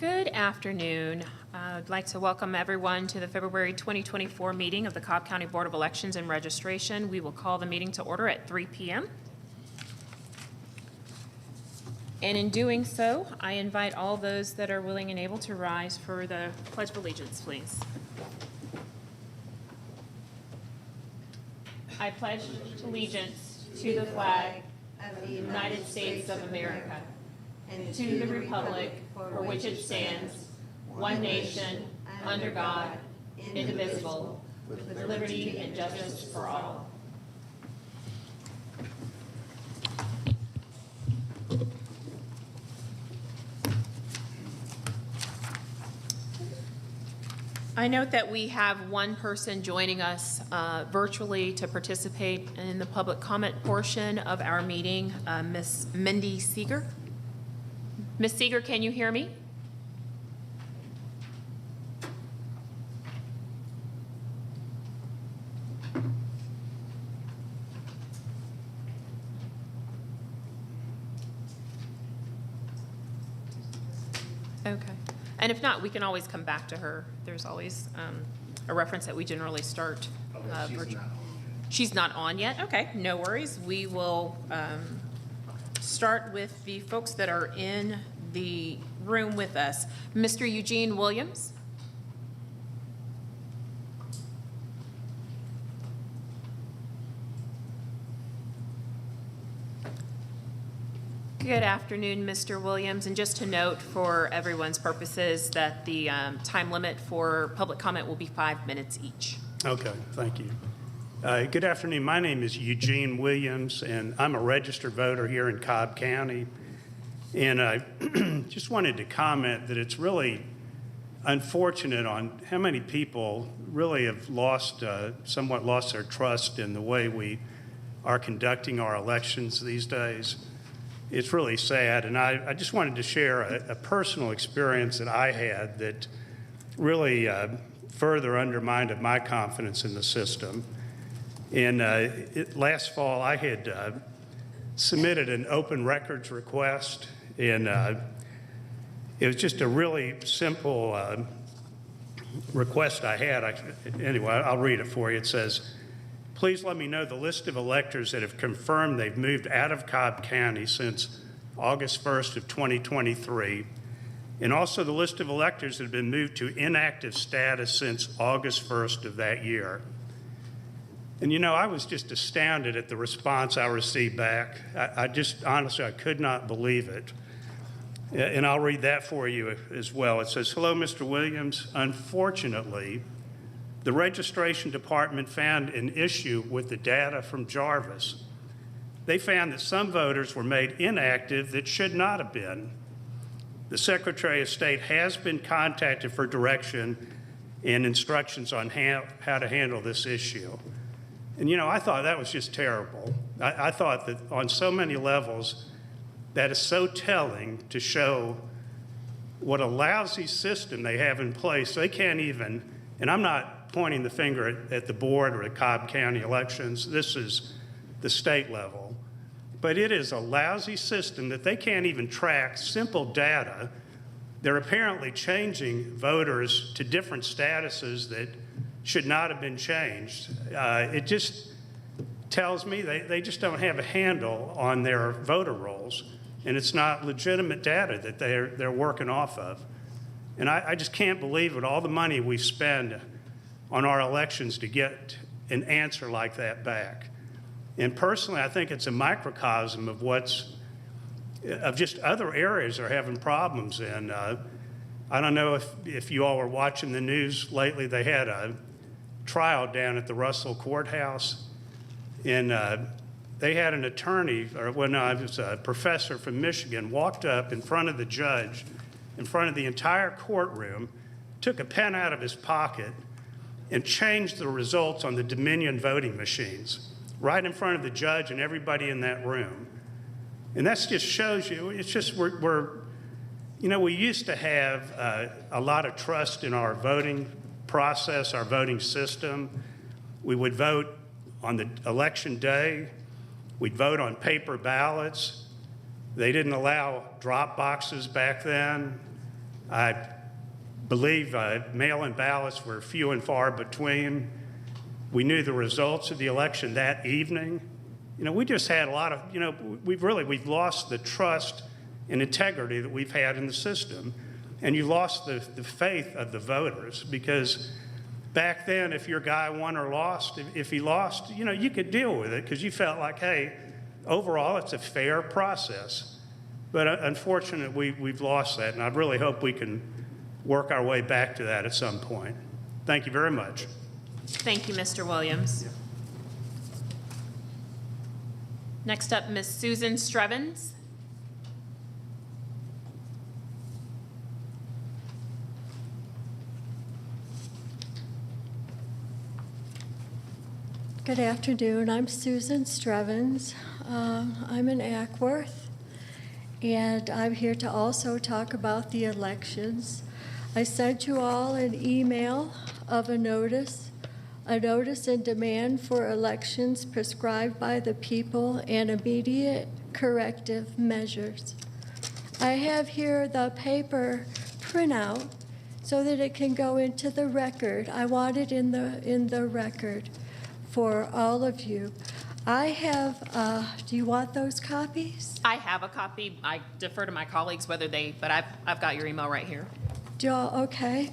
Good afternoon. I'd like to welcome everyone to the February 2024 meeting of the Cobb County Board of Elections and Registration. We will call the meeting to order at 3 p.m. And in doing so, I invite all those that are willing and able to rise for the Pledge of Allegiance, please. I pledge allegiance to the flag of the United States of America and to the republic for which it stands, one nation, under God, indivisible, with liberty and justice for all. I note that we have one person joining us virtually to participate in the public comment portion of our meeting, Ms. Mindy Seeger. Ms. Seeger, can you hear me? Okay. And if not, we can always come back to her. There's always a reference that we generally start. She's not on yet? Okay, no worries. We will start with the folks that are in the room with us. Mr. Eugene Williams. Good afternoon, Mr. Williams. And just to note for everyone's purposes that the time limit for public comment will be 5 minutes each. Okay, thank you. Good afternoon. My name is Eugene Williams, and I'm a registered voter here in Cobb County. And I just wanted to comment that it's really unfortunate on how many people really have somewhat lost their trust in the way we are conducting our elections these days. It's really sad, and I just wanted to share a personal experience that I had that really further undermined my confidence in the system. And last fall, I had submitted an open records request, and it was just a really simple request I had. Anyway, I'll read it for you. It says, please let me know the list of electors that have confirmed they've moved out of Cobb County since August 1st of 2023, and also the list of electors that have been moved to inactive status since August 1st of that year. And you know, I was just astounded at the response I received back. I just, honestly, I could not believe it. And I'll read that for you as well. It says, hello, Mr. Williams. Unfortunately, the registration department found an issue with the data from Jarvis. They found that some voters were made inactive that should not have been. The Secretary of State has been contacted for direction and instructions on how to handle this issue. And you know, I thought that was just terrible. I thought that on so many levels, that is so telling to show what a lousy system they have in place. They can't even, and I'm not pointing the finger at the board or at Cobb County elections. This is the state level. But it is a lousy system that they can't even track simple data. They're apparently changing voters to different statuses that should not have been changed. It just tells me they just don't have a handle on their voter rolls, and it's not legitimate data that they're working off of. And I just can't believe it, all the money we spend on our elections to get an answer like that back. And personally, I think it's a microcosm of of just other areas are having problems in. I don't know if you all were watching the news lately. They had a trial down at the Russell Courthouse, and they had an attorney, it was a professor from Michigan, walked up in front of the judge, in front of the entire courtroom, took a pen out of his pocket, and changed the results on the Dominion voting machines right in front of the judge and everybody in that room. And that just shows you, it's just we used to have a lot of trust in our voting process, our voting system. We would vote on the election day. We'd vote on paper ballots. They didn't allow drop boxes back then. I believe mail-in ballots were few and far between. We knew the results of the election that evening. You know, we just had a lot of, you know, we've lost the trust and integrity that we've had in the system. And you lost the faith of the voters, because back then, if your guy won or lost, if he lost, you know, you could deal with it because you felt like, hey, overall, it's a fair process. But unfortunately, we've lost that, and I really hope we can work our way back to that at some point. Thank you very much. Thank you, Mr. Williams. Next up, Ms. Susan Strevens. Good afternoon. I'm Susan Strevens. I'm in Ackworth, and I'm here to also talk about the elections. I sent you all an email of a notice in demand for elections prescribed by the people and immediate corrective measures. I have here the paper printout so that it can go into the record. I want it in the record for all of you. I have, do you want those copies? I have a copy. I defer to my colleagues whether they, but I've got your email right here. Do y'all, okay.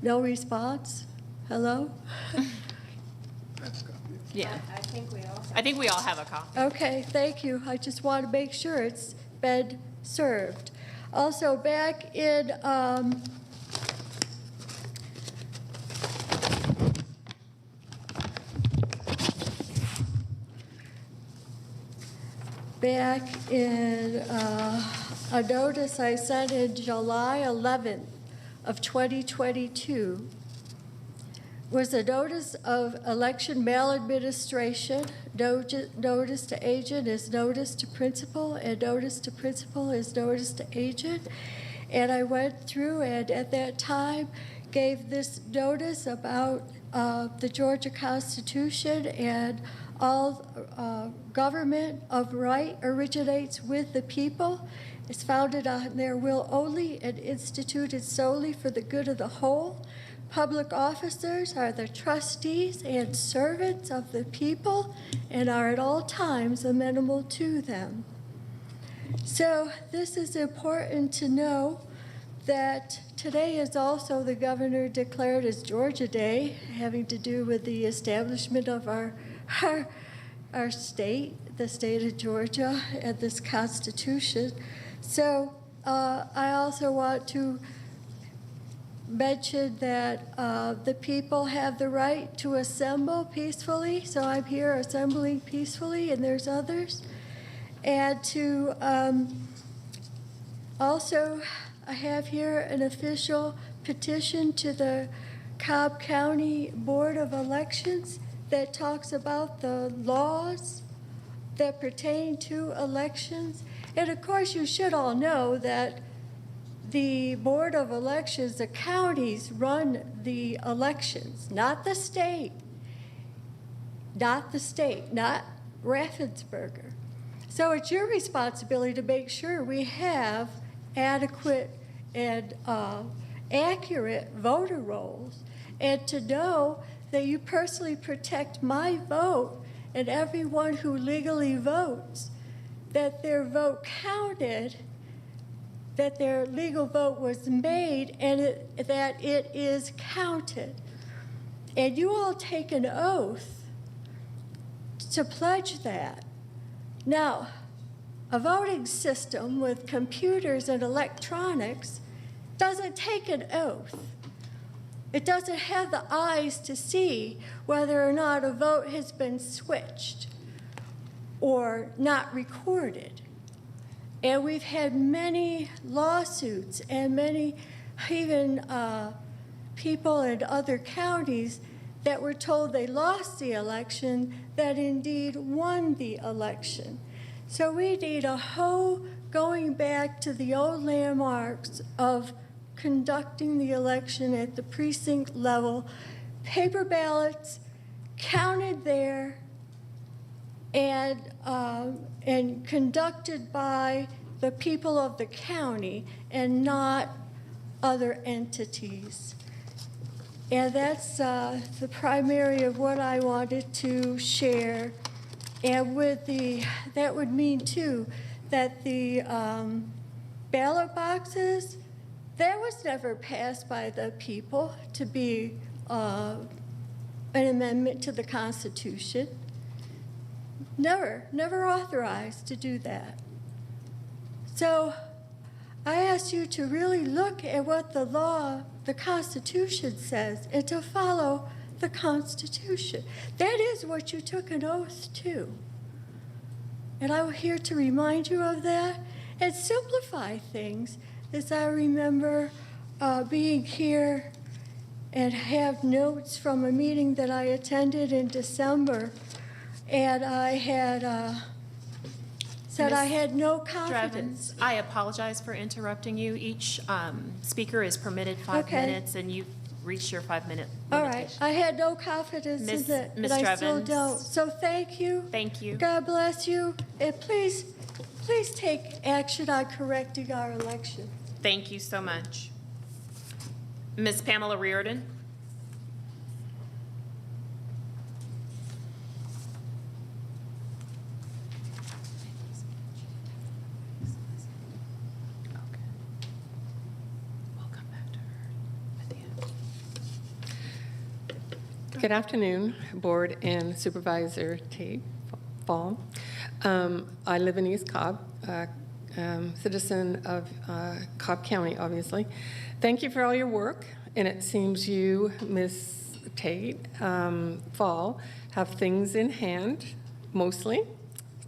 No response? Hello? Yeah. I think we all. I think we all have a copy. Okay, thank you. I just want to make sure it's been served. Also, back in, a notice I sent in July 11th of 2022 was a notice of election maladministration. Notice to agent is notice to principal, and notice to principal is notice to agent. And I went through and at that time gave this notice about the Georgia Constitution and all government of right originates with the people. It's founded on their will only and instituted solely for the good of the whole. Public officers are the trustees and servants of the people and are at all times amenable to them. So this is important to know that today is also the governor declared as Georgia Day, having to do with the establishment of our state, the state of Georgia, and this Constitution. So I also want to mention that the people have the right to assemble peacefully. So I'm here assembling peacefully, and there's others. And to also, I have here an official petition to the Cobb County Board of Elections that talks about the laws that pertain to elections. And of course, you should all know that the Board of Elections, the counties run the elections, not the state, not Raffensperger. So it's your responsibility to make sure we have adequate and accurate voter rolls, and to know that you personally protect my vote and everyone who legally votes, that their vote counted, that their legal vote was made, and that it is counted. And you all take an oath to pledge that. Now, a voting system with computers and electronics doesn't take an oath. It doesn't have the eyes to see whether or not a vote has been switched or not recorded. And we've had many lawsuits and many even people in other counties that were told they lost the election that indeed won the election. So we need a whole going back to the old landmarks of conducting the election at the precinct level, paper ballots counted there and conducted by the people of the county and not other entities. And that's the primary of what I wanted to share. And with that would mean too that the ballot boxes, that was never passed by the people to be an amendment to the Constitution. Never authorized to do that. So I ask you to really look at what the law, the Constitution says, and to follow the Constitution. That is what you took an oath to. And I'm here to remind you of that and simplify things, as I remember being here and have notes from a meeting that I attended in December, and I had said I had no confidence. Drevens, I apologize for interrupting you. Each speaker is permitted 5 Okay. minutes, and you've reached your 5-minute All limitation. right, I had no confidence Miss- in it, Miss but I still Drevens. don't. So thank you. Thank you. God bless you, and please take action on correcting our election. Thank you so much. Ms. Pamela Reardon? We'll come back to her at the end. Good afternoon, Board and Supervisor Tate Fall. I live in East Cobb, citizen of Cobb County, obviously. Thank you for all your work, and it seems you, Ms. Tate Fall, have things in hand, mostly.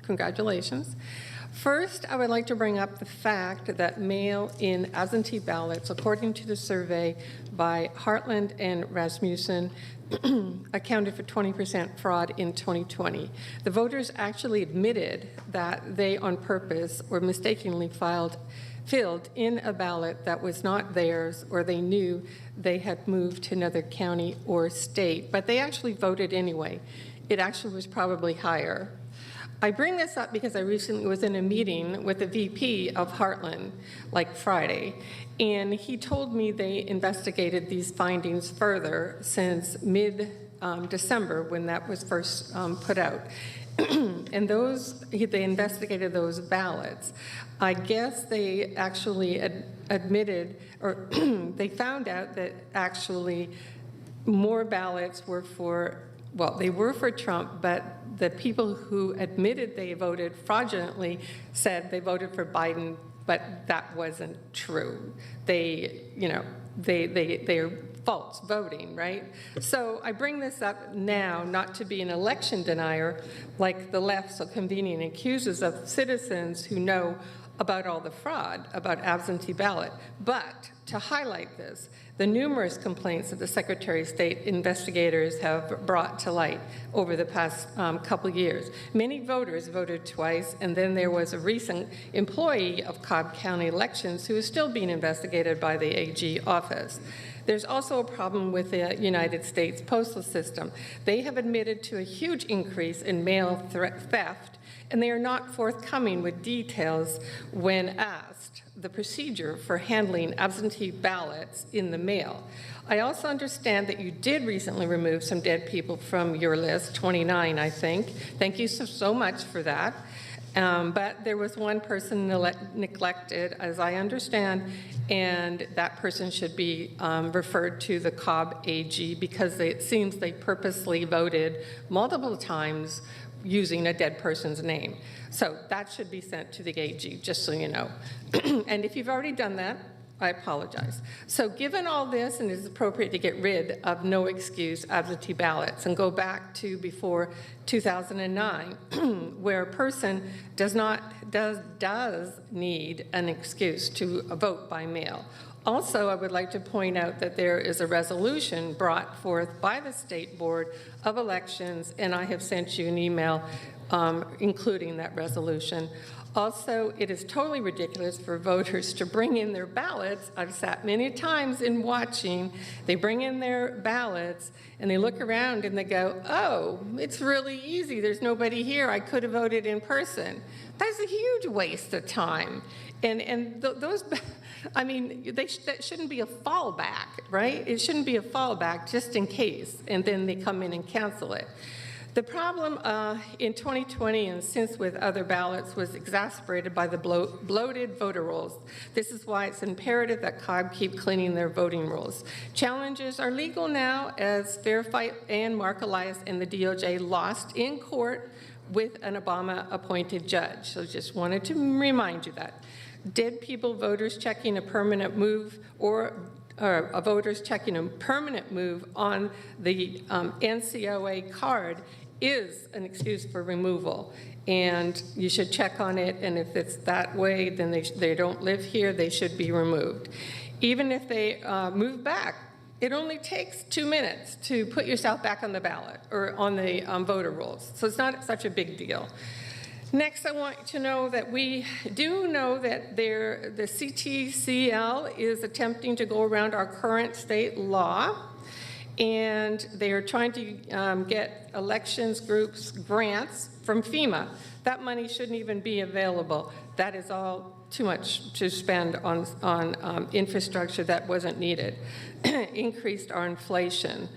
Congratulations. First, I would like to bring up the fact that mail-in absentee ballots, according to the survey by Heartland and Rasmussen, accounted for 20% fraud in 2020. The voters actually admitted that they, on purpose or mistakenly, filled in a ballot that was not theirs, or they knew they had moved to another county or state, but they actually voted anyway. It actually was probably higher. I bring this up because I recently was in a meeting with the VP of Heartland, like Friday, and he told me they investigated these findings further since mid-December when that was first put out. And they investigated those ballots. I guess they actually admitted, or they found out that actually more ballots were for, well, they were for Trump, but the people who admitted they voted fraudulently said they voted for Biden, but that wasn't true. They're false voting, right? So I bring this up now not to be an election denier like the left so conveniently accuses of citizens who know about all the fraud about absentee ballot, but to highlight this, the numerous complaints that the Secretary of State investigators have brought to light over the past couple of years. Many voters voted twice, and then there was a recent employee of Cobb County Elections who is still being investigated by the AG office. There's also a problem with the United States postal system. They have admitted to a huge increase in mail theft, and they are not forthcoming with details when asked the procedure for handling absentee ballots in the mail. I also understand that you did recently remove some dead people from your list, 29, I think. Thank you so much for that. But there was one person neglected, as I understand, and that person should be referred to the Cobb AG because it seems they purposely voted multiple times using a dead person's name. So that should be sent to the AG, just so you know. And if you've already done that, I apologize. So given all this, and it is appropriate to get rid of no excuse absentee ballots and go back to before 2009, where a person does need an excuse to vote by mail. Also, I would like to point out that there is a resolution brought forth by the State Board of Elections, and I have sent you an email including that resolution. Also, it is totally ridiculous for voters to bring in their ballots. I've sat many times in watching. They bring in their ballots, and they look around and they go, oh, it's really easy. There's nobody here. I could have voted in person. That's a huge waste of time. Those, I mean, that shouldn't be a fallback, right? It shouldn't be a fallback just in case, and then they come in and cancel it. The problem in 2020 and since with other ballots was exacerbated by the bloated voter rolls. This is why it's imperative that Cobb keep cleaning their voting rolls. Challenges are legal now, as Verify and Mark Elias and the DOJ lost in court with an Obama-appointed judge. So just wanted to remind you that. Dead people, voters checking a permanent move, or voters checking a permanent move on the NCOA card is an excuse for removal, and you should check on it, and if it's that way, then they don't live here, they should be removed. Even if they move back, it only takes 2 minutes to put yourself back on the ballot or on the voter rolls, so it's not such a big deal. Next, I want you to know that we do know that the CTCL is attempting to go around our current state law, and they are trying to get elections groups grants from FEMA. That money shouldn't even be available. That is all too much to spend on infrastructure that wasn't needed. Increased our inflation.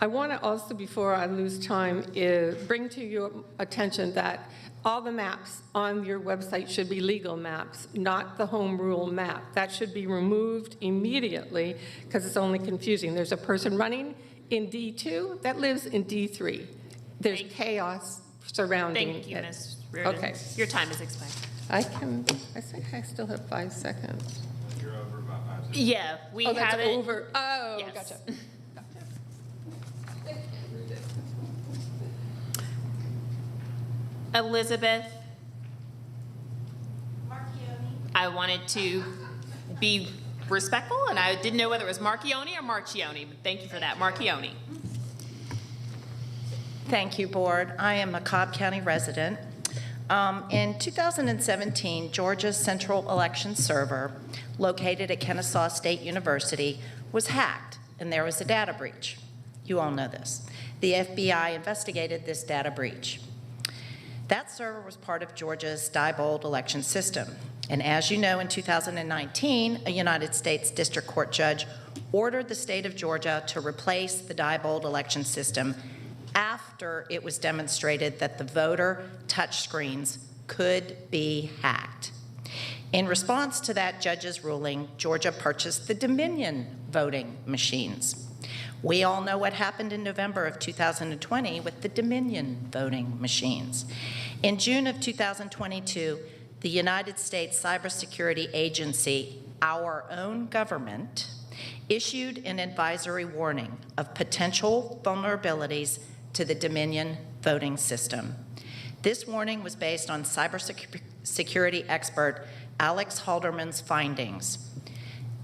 I want to also, before I lose time, bring to your attention that all the maps on your website should be legal maps, not the home rule map. That should be removed immediately because it's only confusing. There's a person running in D2 that lives in D3. There's chaos surrounding it. Thank you, Ms. Reardon. Okay. Your time is expired. I think I still have 5 seconds. You're over about 5 seconds. Yeah, we Oh, that's have it. over. Oh, Yes. gotcha. Elizabeth, I wanted to be respectful, and I didn't know whether it was Marchione or Marchione, but thank you for that. Marchione. Thank you, Board. I am a Cobb County resident. In 2017, Georgia's central election server, located at Kennesaw State University, was hacked, and there was a data breach. You all know this. The FBI investigated this data breach. That server was part of Georgia's Diebold election system. And as you know, in 2019, a United States District Court judge ordered the state of Georgia to replace the Diebold election system after it was demonstrated that the voter touchscreens could be hacked. In response to that judge's ruling, Georgia purchased the Dominion voting machines. We all know what happened in November of 2020 with the Dominion voting machines. In June of 2022, the United States Cybersecurity Agency, our own government, issued an advisory warning of potential vulnerabilities to the Dominion voting system. This warning was based on cybersecurity expert Alex Halderman's findings.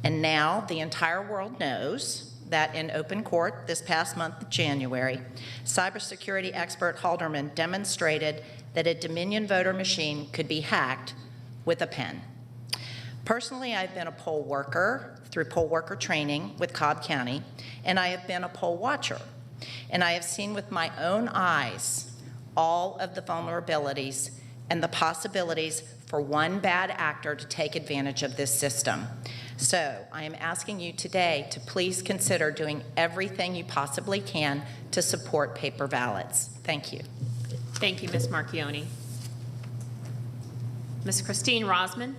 And now the entire world knows that in open court this past month of January, cybersecurity expert Halderman demonstrated that a Dominion voter machine could be hacked with a pen. Personally, I've been a poll worker through poll worker training with Cobb County, and I have been a poll watcher. And I have seen with my own eyes all of the vulnerabilities and the possibilities for one bad actor to take advantage of this system. So I am asking you today to please consider doing everything you possibly can to support paper ballots. Thank you. Thank you, Ms. Marchione. Ms. Christine Rosman.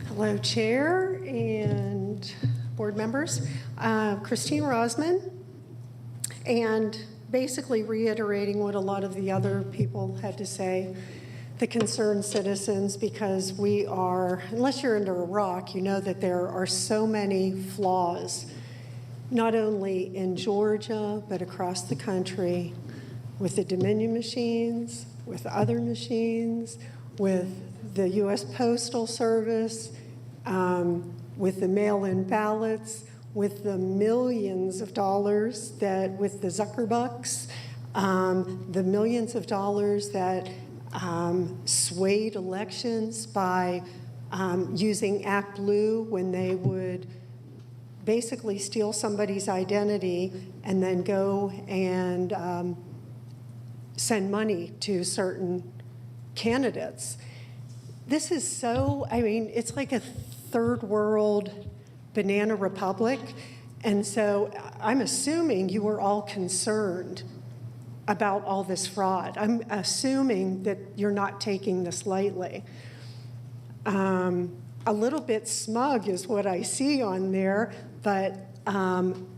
Hello, Chair and board members. Christine Rosman, and basically reiterating what a lot of the other people had to say, the concerned citizens, because we are, unless you're under a rock, you know that there are so many flaws, not only in Georgia, but across the country, with the Dominion machines, with other machines, with the U.S. Postal Service, with the mail-in ballots, with the millions of dollars that, with the Zuckerbucks, the millions of dollars that swayed elections by using Act Blue when they would basically steal somebody's identity and then go and send money to certain candidates. This is so, I mean, it's like a third world banana republic. And so I'm assuming you were all concerned about all this fraud. I'm assuming that you're not taking this lightly. A little bit smug is what I see on there, but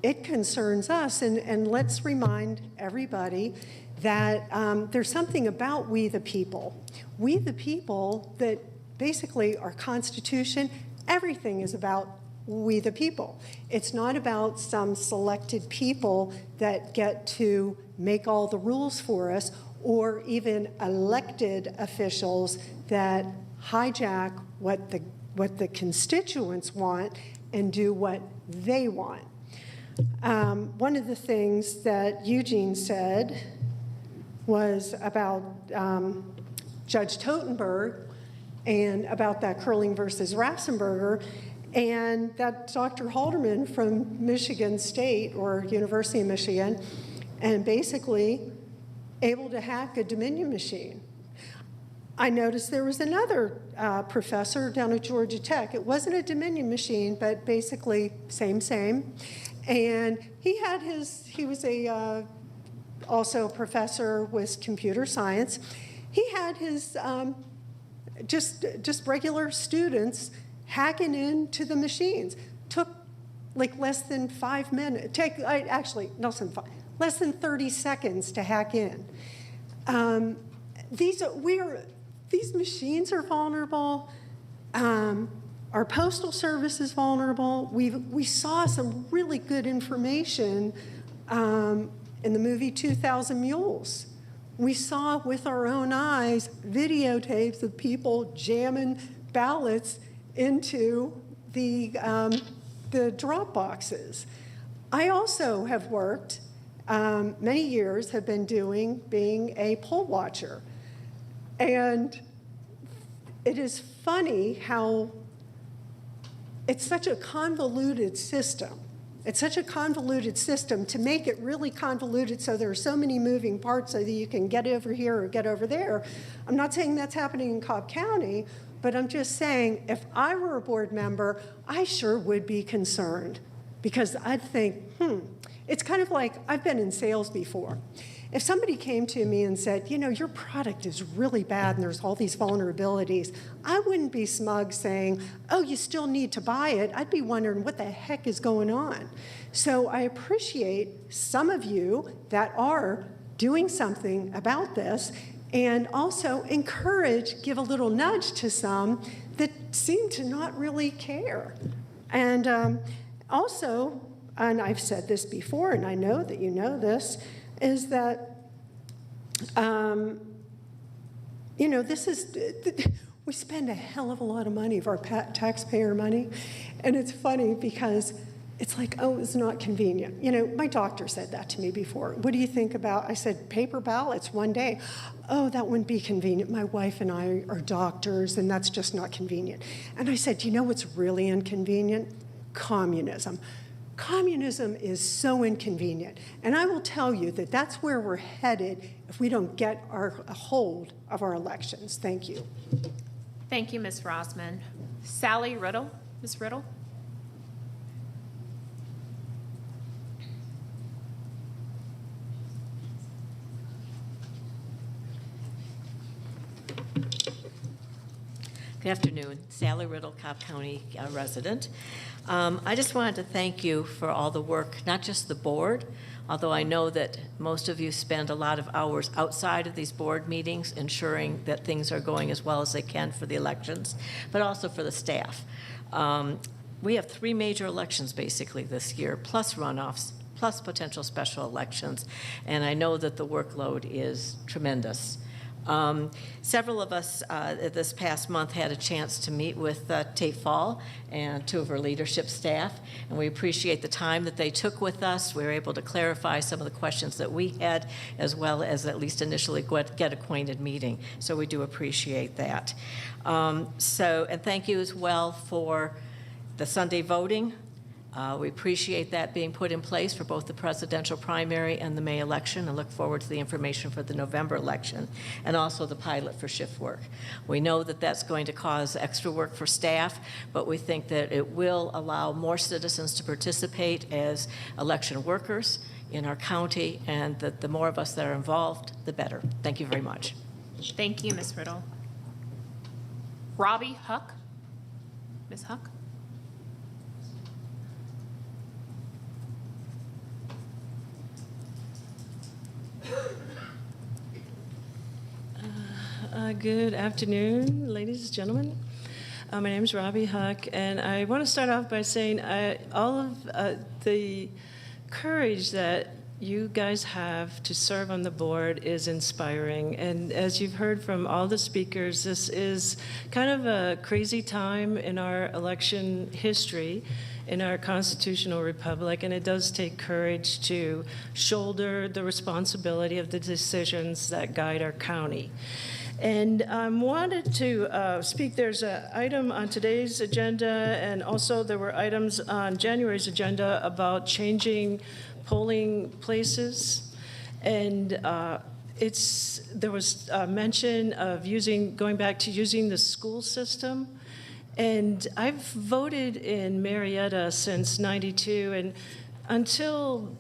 it concerns us. And let's remind everybody that there's something about we the people. We the people, that basically our Constitution, everything is about we the people. It's not about some selected people that get to make all the rules for us, or even elected officials that hijack what the constituents want and do what they want. One of the things that Eugene said was about Judge Totenberg and about that Curling versus Rassenberger, and that Dr. Halderman from Michigan State or University of Michigan, and basically able to hack a Dominion machine. I noticed there was another professor down at Georgia Tech. It wasn't a Dominion machine, but basically same. And he was also a professor with computer science. He had his just regular students hacking into the machines. Took like less than 5 minutes. Less than 30 seconds to hack in. These machines are vulnerable. Our postal service is vulnerable. We saw some really good information in the movie 2,000 Mules. We saw with our own eyes videotapes of people jamming ballots into the drop boxes. I also have worked many years, have been being a poll watcher. And it is funny how it's such a convoluted system. It's such a convoluted system to make it really convoluted so there are so many moving parts so that you can get over here or get over there. I'm not saying that's happening in Cobb County, but I'm just saying if I were a board member, I sure would be concerned, because I'd think, it's kind of like, I've been in sales before. If somebody came to me and said, you know, your product is really bad and there's all these vulnerabilities, I wouldn't be smug saying, oh, you still need to buy it. I'd be wondering what the heck is going on. So I appreciate some of you that are doing something about this, and also encourage, give a little nudge to some that seem to not really care. And also, and I've said this before, and I know that you know this, is that, you know, we spend a hell of a lot of money, of our taxpayer money, and it's funny because it's like, oh, it's not convenient. You know, my doctor said that to me before. What do you think about, I said, paper ballots one day. Oh, that wouldn't be convenient. My wife and I are doctors, and that's just not convenient. And I said, you know what's really inconvenient? Communism. Communism is so inconvenient. And I will tell you that that's where we're headed if we don't get a hold of our elections. Thank you. Thank you, Ms. Rosman. Sally Riddle. Ms. Riddle? Good afternoon. Sally Riddle, Cobb County resident. I just wanted to thank you for all the work, not just the board, although I know that most of you spend a lot of hours outside of these board meetings ensuring that things are going as well as they can for the elections, but also for the staff. We have 3 major elections basically this year, plus runoffs, plus potential special elections, and I know that the workload is tremendous. Several of us this past month had a chance to meet with Tate Fall and two of her leadership staff, and we appreciate the time that they took with us. We were able to clarify some of the questions that we had, as well as at least initially get acquainted meeting. So we do appreciate that. And thank you as well for the Sunday voting. We appreciate that being put in place for both the presidential primary and the May election, and look forward to the information for the November election, and also the pilot for shift work. We know that that's going to cause extra work for staff, but we think that it will allow more citizens to participate as election workers in our county, and that the more of us that are involved, the better. Thank you very much. Thank you, Ms. Riddle. Robbie Huck? Ms. Huck? Good afternoon, ladies and gentlemen. My name is Robbie Huck, and I want to start off by saying all of the courage that you guys have to serve on the board is inspiring. And as you've heard from all the speakers, this is kind of a crazy time in our election history, in our constitutional republic, and it does take courage to shoulder the responsibility of the decisions that guide our county. And I wanted to speak, there's an item on today's agenda, and also there were items on January's agenda about changing polling places. And there was a mention of going back to using the school system. And I've voted in Marietta since '92, and until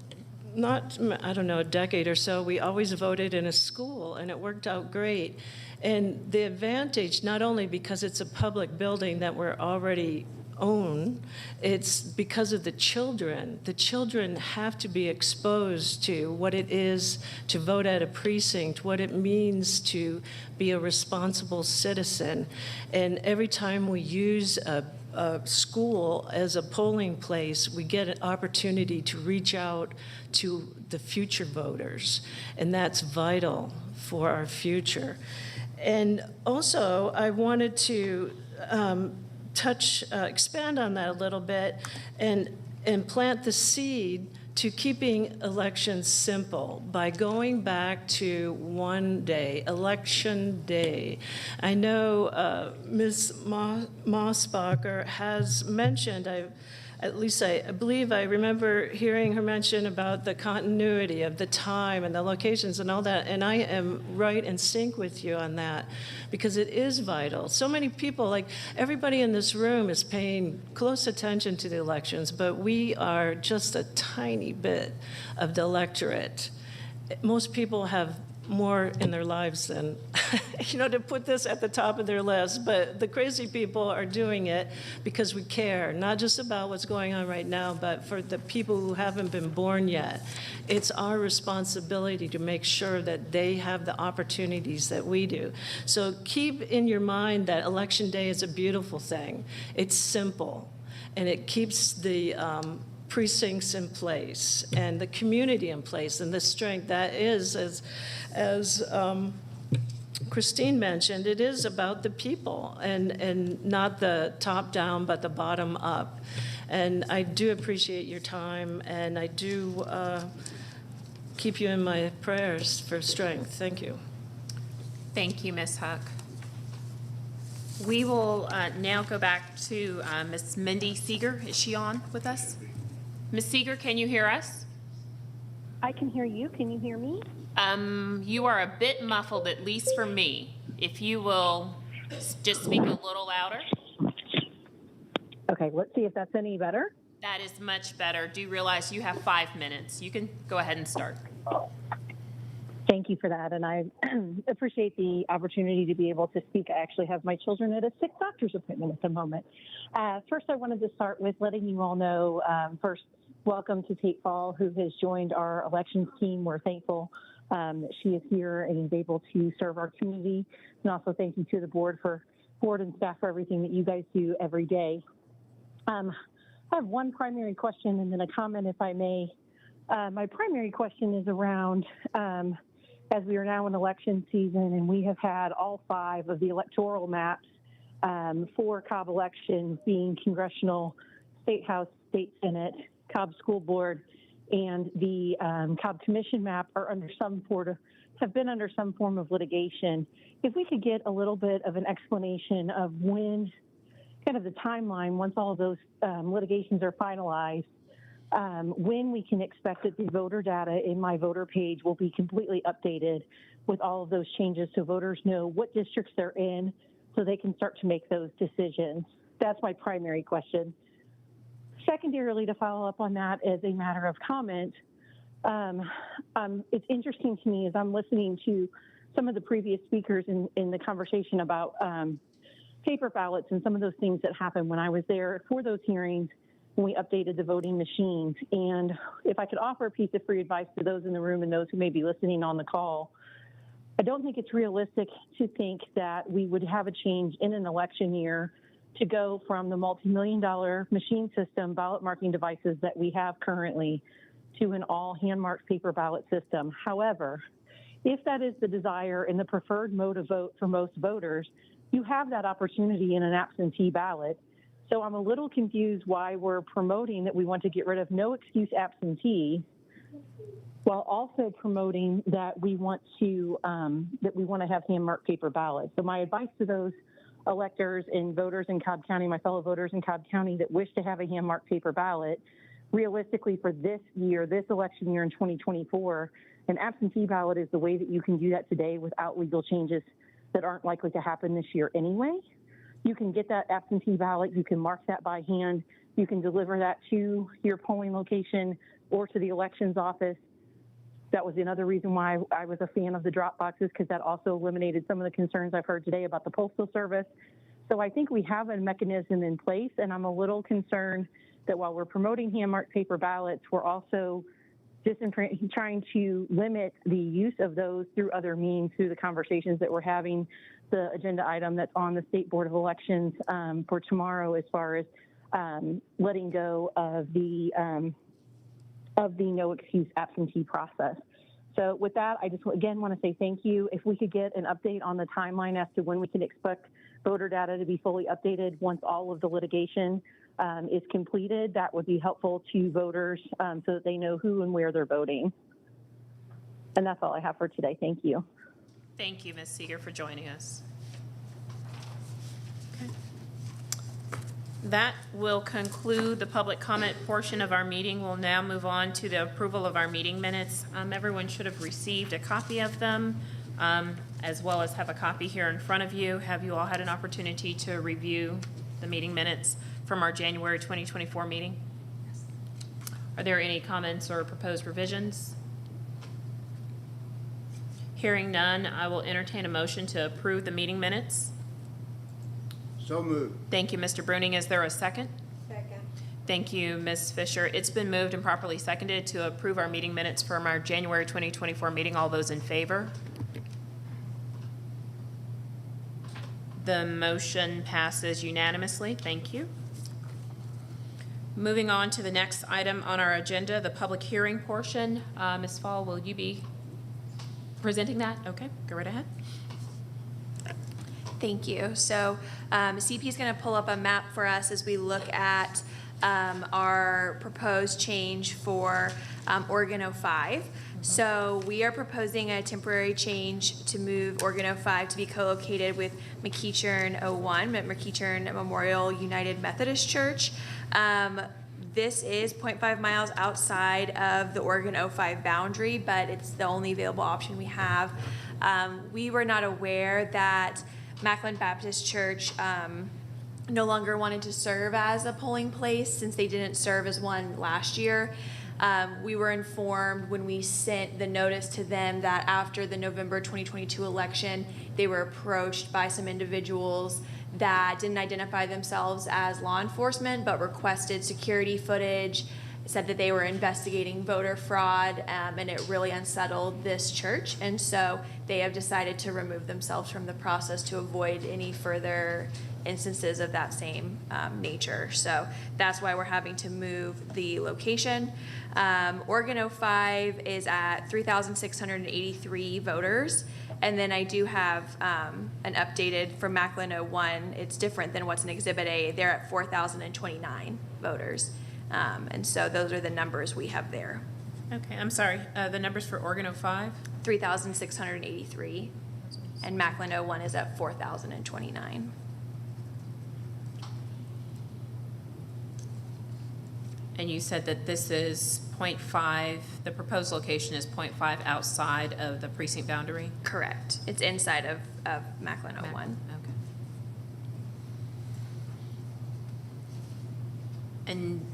a decade or so, we always voted in a school, and it worked out great. And the advantage, not only because it's a public building that we're already own, it's because of the children. The children have to be exposed to what it is to vote at a precinct, what it means to be a responsible citizen. And every time we use a school as a polling place, we get an opportunity to reach out to the future voters, and that's vital for our future. And also, I wanted to expand on that a little bit and plant the seed to keeping elections simple by going back to one day, Election Day. I know Ms. Mossbacher has mentioned, I believe I remember hearing her mention about the continuity of the time and the locations and all that, and I am right in sync with you on that, because it is vital. So many people, like everybody in this room, is paying close attention to the elections, but we are just a tiny bit of the electorate. Most people have more in their lives than, to put this at the top of their list. But the crazy people are doing it because we care, not just about what's going on right now, but for the people who haven't been born yet. It's our responsibility to make sure that they have the opportunities that we do. So keep in your mind that Election Day is a beautiful thing. It's simple, and it keeps the precincts in place and the community in place, and the strength that is, as Christine mentioned, it is about the people and not the top down but the bottom up. And I do appreciate your time, and I do keep you in my prayers for strength. Thank you. Thank you, Ms. Huck. We will now go back to Ms. Mindy Seeger. Is she on with us? Ms. Seeger, can you hear us? I can hear you. Can you hear me? You are a bit muffled, at least for me. If you will just speak a little louder. Okay, let's see if that's any better. That is much better. Do realize you have 5 minutes. You can go ahead and start. Thank you for that, and I appreciate the opportunity to be able to speak. I actually have my children at a sick doctor's appointment at the moment. First, I wanted to start with letting you all know, first, welcome to Tate Fall, who has joined our elections team. We're thankful that she is here and is able to serve our community. And also thank you to the board and staff for everything that you guys do every day. I have one primary question and then a comment, if I may. My primary question is around as we are now in election season and we have had all 5 of the electoral maps for Cobb elections being congressional, state house, state senate, Cobb school board, and the Cobb commission map are under have been under some form of litigation. If we could get a little bit of an explanation of when, kind of the timeline, once all of those litigations are finalized, when we can expect that the voter data in my voter page will be completely updated with all of those changes so voters know what districts they're in so they can start to make those decisions. That's my primary question. Secondarily, to follow up on that as a matter of comment, it's interesting to me as I'm listening to some of the previous speakers in the conversation about paper ballots and some of those things that happened when I was there for those hearings when we updated the voting machines. And if I could offer a piece of free advice to those in the room and those who may be listening on the call, I don't think it's realistic to think that we would have a change in an election year to go from the multi-million-dollar machine system ballot marking devices that we have currently to an all hand-marked paper ballot system. However, if that is the desire and the preferred mode of vote for most voters, you have that opportunity in an absentee ballot. So I'm a little confused why we're promoting that we want to get rid of no excuse absentee while also promoting that we want to have hand-marked paper ballots. So my advice to those electors and voters in Cobb County, my fellow voters in Cobb County that wish to have a hand-marked paper ballot, realistically for this year, this election year in 2024, an absentee ballot is the way that you can do that today without legal changes that aren't likely to happen this year anyway. You can get that absentee ballot, you can mark that by hand, you can deliver that to your polling location or to the elections office. That was another reason why I was a fan of the drop boxes, because that also eliminated some of the concerns I've heard today about the Postal Service. So I think we have a mechanism in place, and I'm a little concerned that while we're promoting hand-marked paper ballots, we're also trying to limit the use of those through other means, through the conversations that we're having, the agenda item that's on the State Board of Elections for tomorrow, as far as letting go of the no excuse absentee process. So with that, I just again want to say thank you. If we could get an update on the timeline as to when we can expect voter data to be fully updated once all of the litigation is completed, that would be helpful to voters so that they know who and where they're voting. And that's all I have for today. Thank you. Thank you, Ms. Seeger, for joining us. Okay. That will conclude the public comment portion of our meeting. We'll now move on to the approval of our meeting minutes. Everyone should have received a copy of them, as well as have a copy here in front of you. Have you all had an opportunity to review the meeting minutes from our January 2024 meeting? Yes. Are there any comments or proposed revisions? Hearing none, I will entertain a motion to approve the meeting minutes. So moved. Thank you, Mr. Bruning. Is there a second? Second. Thank you, Ms. Fisher. It's been moved and properly seconded to approve our meeting minutes from our January 2024 meeting. All those in favor? The motion passes unanimously. Thank you. Moving on to the next item on our agenda, the public hearing portion. Ms. Fall, will you be presenting that? Okay, go right ahead. Thank you. So CP is going to pull up a map for us as we look at our proposed change for Oregon 05. So we are proposing a temporary change to move Oregon 05 to be co-located with McEachern 01 at McEachern Memorial United Methodist Church. This is 0.5 miles outside of the Oregon 05 boundary, but it's the only available option we have. We were not aware that Macklin Baptist Church no longer wanted to serve as a polling place since they didn't serve as one last year. We were informed when we sent the notice to them that after the November 2022 election, they were approached by some individuals that didn't identify themselves as law enforcement but requested security footage, said that they were investigating voter fraud, and it really unsettled this church. And so they have decided to remove themselves from the process to avoid any further instances of that same nature. So that's why we're having to move the location. Oregon 05 is at 3,683 voters. And then I do have an updated for Macklin 01. It's different than what's in Exhibit A. They're at 4,029 voters. And so those are the numbers we have there. Okay, I'm sorry, the numbers for Oregon 05? 3,683. And Macklin 01 is at 4,029. And you said that this is 0.5, the proposed location is 0.5 outside of the precinct boundary? Correct. It's inside of Macklin 01. Okay. And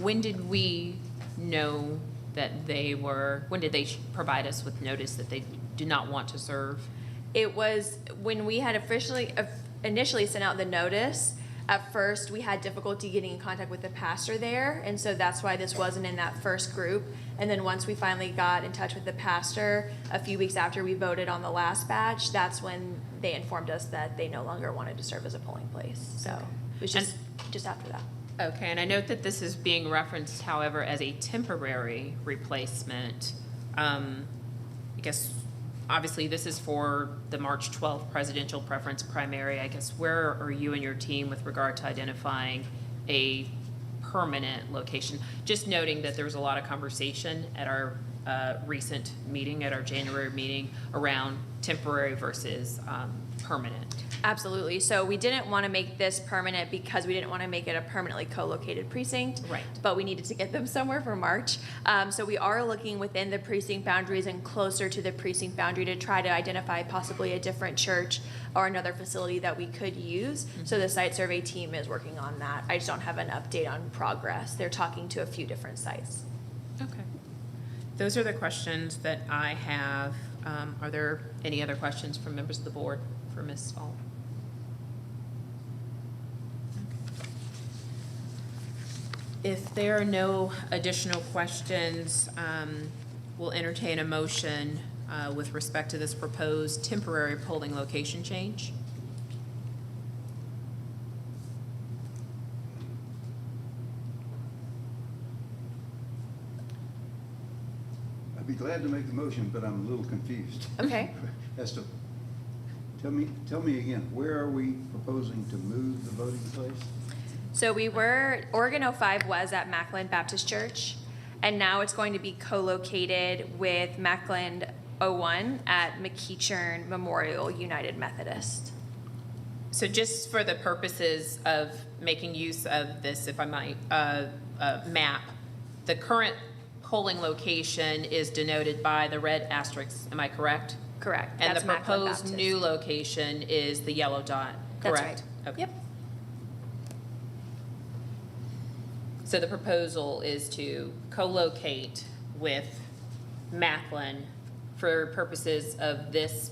when did we know that when did they provide us with notice that they do not want to serve? It was when we had initially sent out the notice. At first, we had difficulty getting in contact with the pastor there, and so that's why this wasn't in that first group. And then once we finally got in touch with the pastor, a few weeks after we voted on the last batch, that's when they informed us that they no longer wanted to serve as a polling place. So it was just after that. Okay, and I note that this is being referenced, however, as a temporary replacement. I guess, obviously, this is for the March 12th presidential preference primary. I guess, where are you and your team with regard to identifying a permanent location? Just noting that there was a lot of conversation at our recent meeting, at our January meeting, around temporary versus permanent. Absolutely. So we didn't want to make this permanent because we didn't want to make it a permanently co-located precinct. Right. But we needed to get them somewhere for March. So we are looking within the precinct boundaries and closer to the precinct boundary to try to identify possibly a different church or another facility that we could use. Mm-hmm. So the site survey team is working on that. I just don't have an update on progress. They're talking to a few different sites. Okay. Those are the questions that I have. Are there any other questions from members of the board for Ms. Ault? If there are no additional questions, we'll entertain a motion with respect to this proposed temporary polling location change. I'd be glad to make the motion, but I'm a little confused. Okay. As to, tell me again, where are we proposing to move the voting place? So Oregon 05 was at Macklin Baptist Church, and now it's going to be co-located with Macklin 01 at McEachern Memorial United Methodist. So just for the purposes of making use of this, if I might, map, the current polling location is denoted by the red asterisk, am I correct? Correct. And That's the Macklin proposed Baptist. new location is the yellow dot, That's correct? right. Okay. Yep. So the proposal is to co-locate with Macklin for purposes of this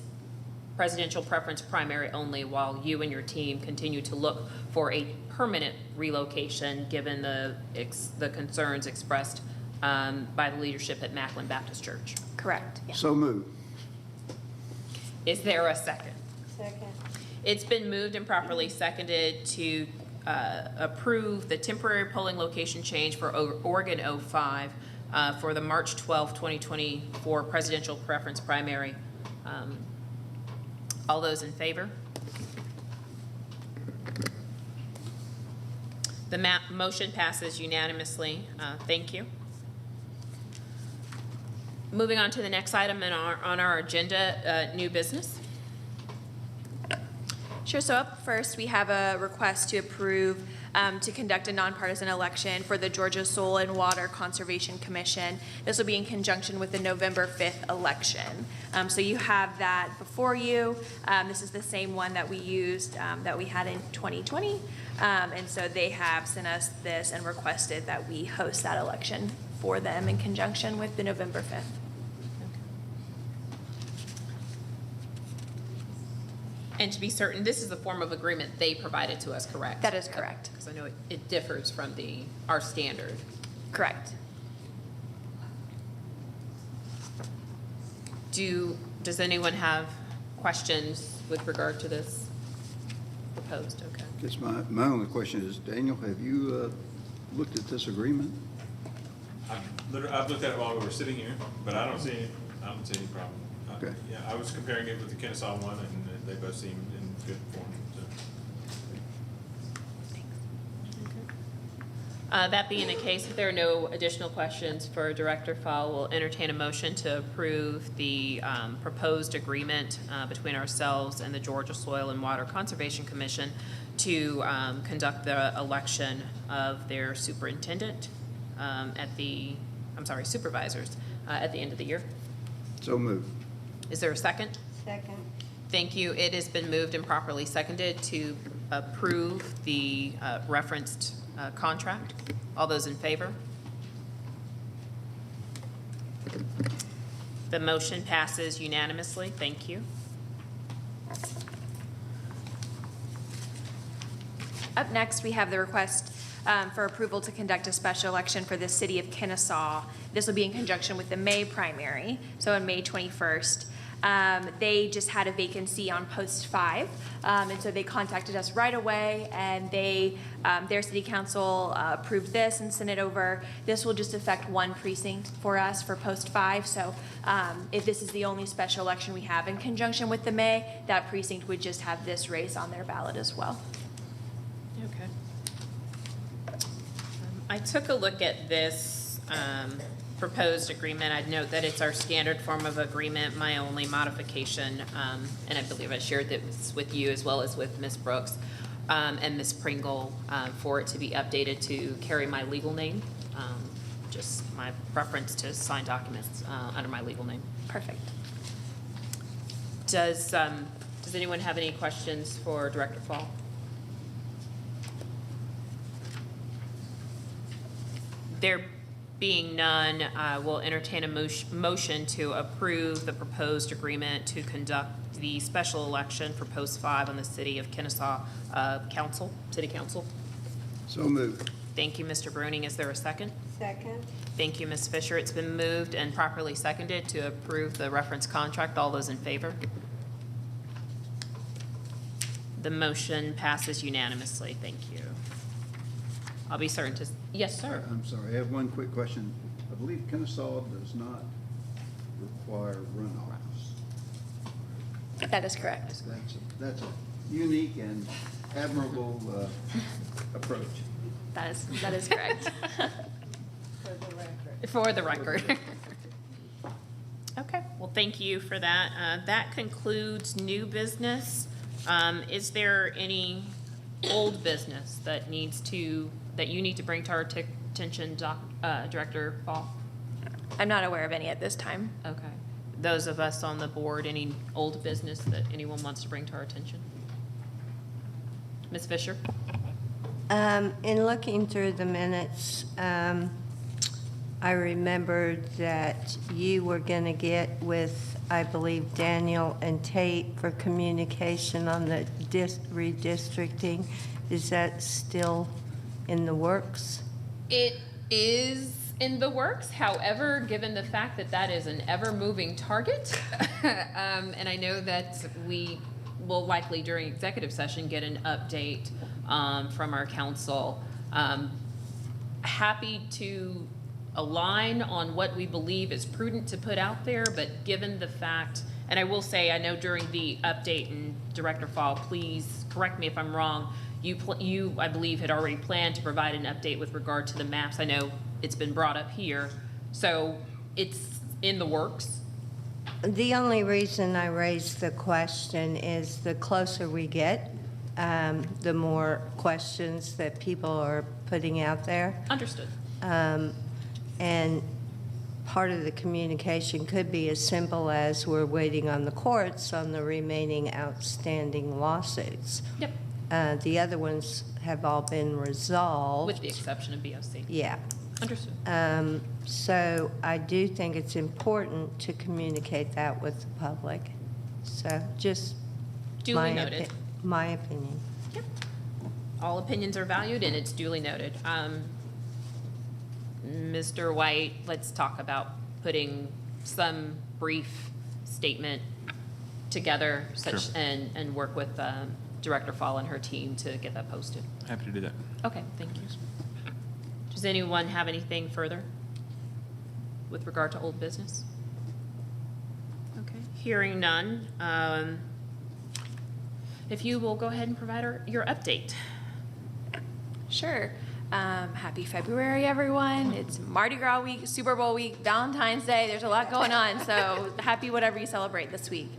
presidential preference primary only, while you and your team continue to look for a permanent relocation given the concerns expressed by the leadership at Macklin Baptist Church. Correct. Yeah. So moved. Is there a second? Second. It's been moved and properly seconded to approve the temporary polling location change for Oregon 05 for the March 12, 2024 presidential preference primary. All those in favor? The motion passes unanimously. Thank you. Moving on to the next item on our agenda, new business. Sure. So up first, we have a request to approve to conduct a nonpartisan election for the Georgia Soil and Water Conservation Commission. This will be in conjunction with the November 5th election. So you have that before you. This is the same one that we used, that we had in 2020. And so they have sent us this and requested that we host that election for them in conjunction with the November 5th. And to be certain, this is the form of agreement they provided to us, correct? That is correct. Because I know it differs from our standard. Correct. Does anyone have questions with regard to this proposed, okay. Guess my only question is, Daniel, have you looked at this agreement? I've looked at it while we were sitting here, but I don't see any problem. Okay. Yeah, I was comparing it with the Kennesaw one, and they both seem in good form, so. That being the case, if there are no additional questions for Director Fall, we'll entertain a motion to approve the proposed agreement between ourselves and the Georgia Soil and Water Conservation Commission to conduct the election of their superintendent supervisors at the end of the year. So moved. Is there a second? Second. Thank you. It has been moved and properly seconded to approve the referenced contract. All those in favor? The motion passes unanimously. Thank you. Up next, we have the request for approval to conduct a special election for the city of Kennesaw. This will be in conjunction with the May primary, so on May 21st. They just had a vacancy on post 5, and so they contacted us right away, and their city council approved this and sent it over. This will just affect one precinct for us for post 5, so if this is the only special election we have in conjunction with the May, that precinct would just have this race on their ballot as well. Okay. I took a look at this proposed agreement. I'd note that it's our standard form of agreement. My only modification, and I believe I shared this with you as well as with Ms. Brooks and Ms. Pringle, for it to be updated to carry my legal name. Just my preference to sign documents under my legal name. Perfect. Does anyone have any questions for Director Fall? There being none, we'll entertain a motion to approve the proposed agreement to conduct the special election for post 5 on the city of Kennesaw City Council. So moved. Thank you, Mr. Bruning. Is there a second? Second. Thank you, Ms. Fisher. It's been moved and properly seconded to approve the reference contract. All those in favor? The motion passes unanimously. Thank you. I'll be certain to, yes, sir. I'm sorry, I have one quick question. I believe Kennesaw does not require runoffs. That is correct. That's a unique and admirable approach. That is correct. For the record. Okay, well, thank you for that. That concludes new business. Is there any old business that you need to bring to our attention, Director Fall? I'm not aware of any at this time. Okay. Those of us on the board, any old business that anyone wants to bring to our attention? Ms. Fisher? In looking through the minutes, I remembered that you were going to get with, I believe, Daniel and Tate for communication on the redistricting. Is that still in the works? It is in the works. However, given the fact that that is an ever-moving target, and I know that we will likely during executive session get an update from our council, happy to align on what we believe is prudent to put out there, but given the fact, and I will say, I know during the update, and Director Fall, please correct me if I'm wrong, you, I believe, had already planned to provide an update with regard to the maps. I know it's been brought up here, so it's in the works. The only reason I raised the question is the closer we get, the more questions that people are putting out there. Understood. And part of the communication could be as simple as we're waiting on the courts on the remaining outstanding lawsuits. Yep. The other ones have all been resolved. With the exception of BOC. Yeah. Understood. So I do think it's important to communicate that with the public. So just Duly noted. My opinion. Yep. All opinions are valued, and it's duly noted. Mr. White, let's talk about putting some brief statement together, and work with Director Fall and her team to get that posted. Happy to do that. Okay, thank you. Does anyone have anything further with regard to old business? Okay, hearing none. If you will go ahead and provide your update. Sure. Happy February, everyone. It's Mardi Gras week, Super Bowl week, Valentine's Day. There's a lot going on, so happy whatever you celebrate this week.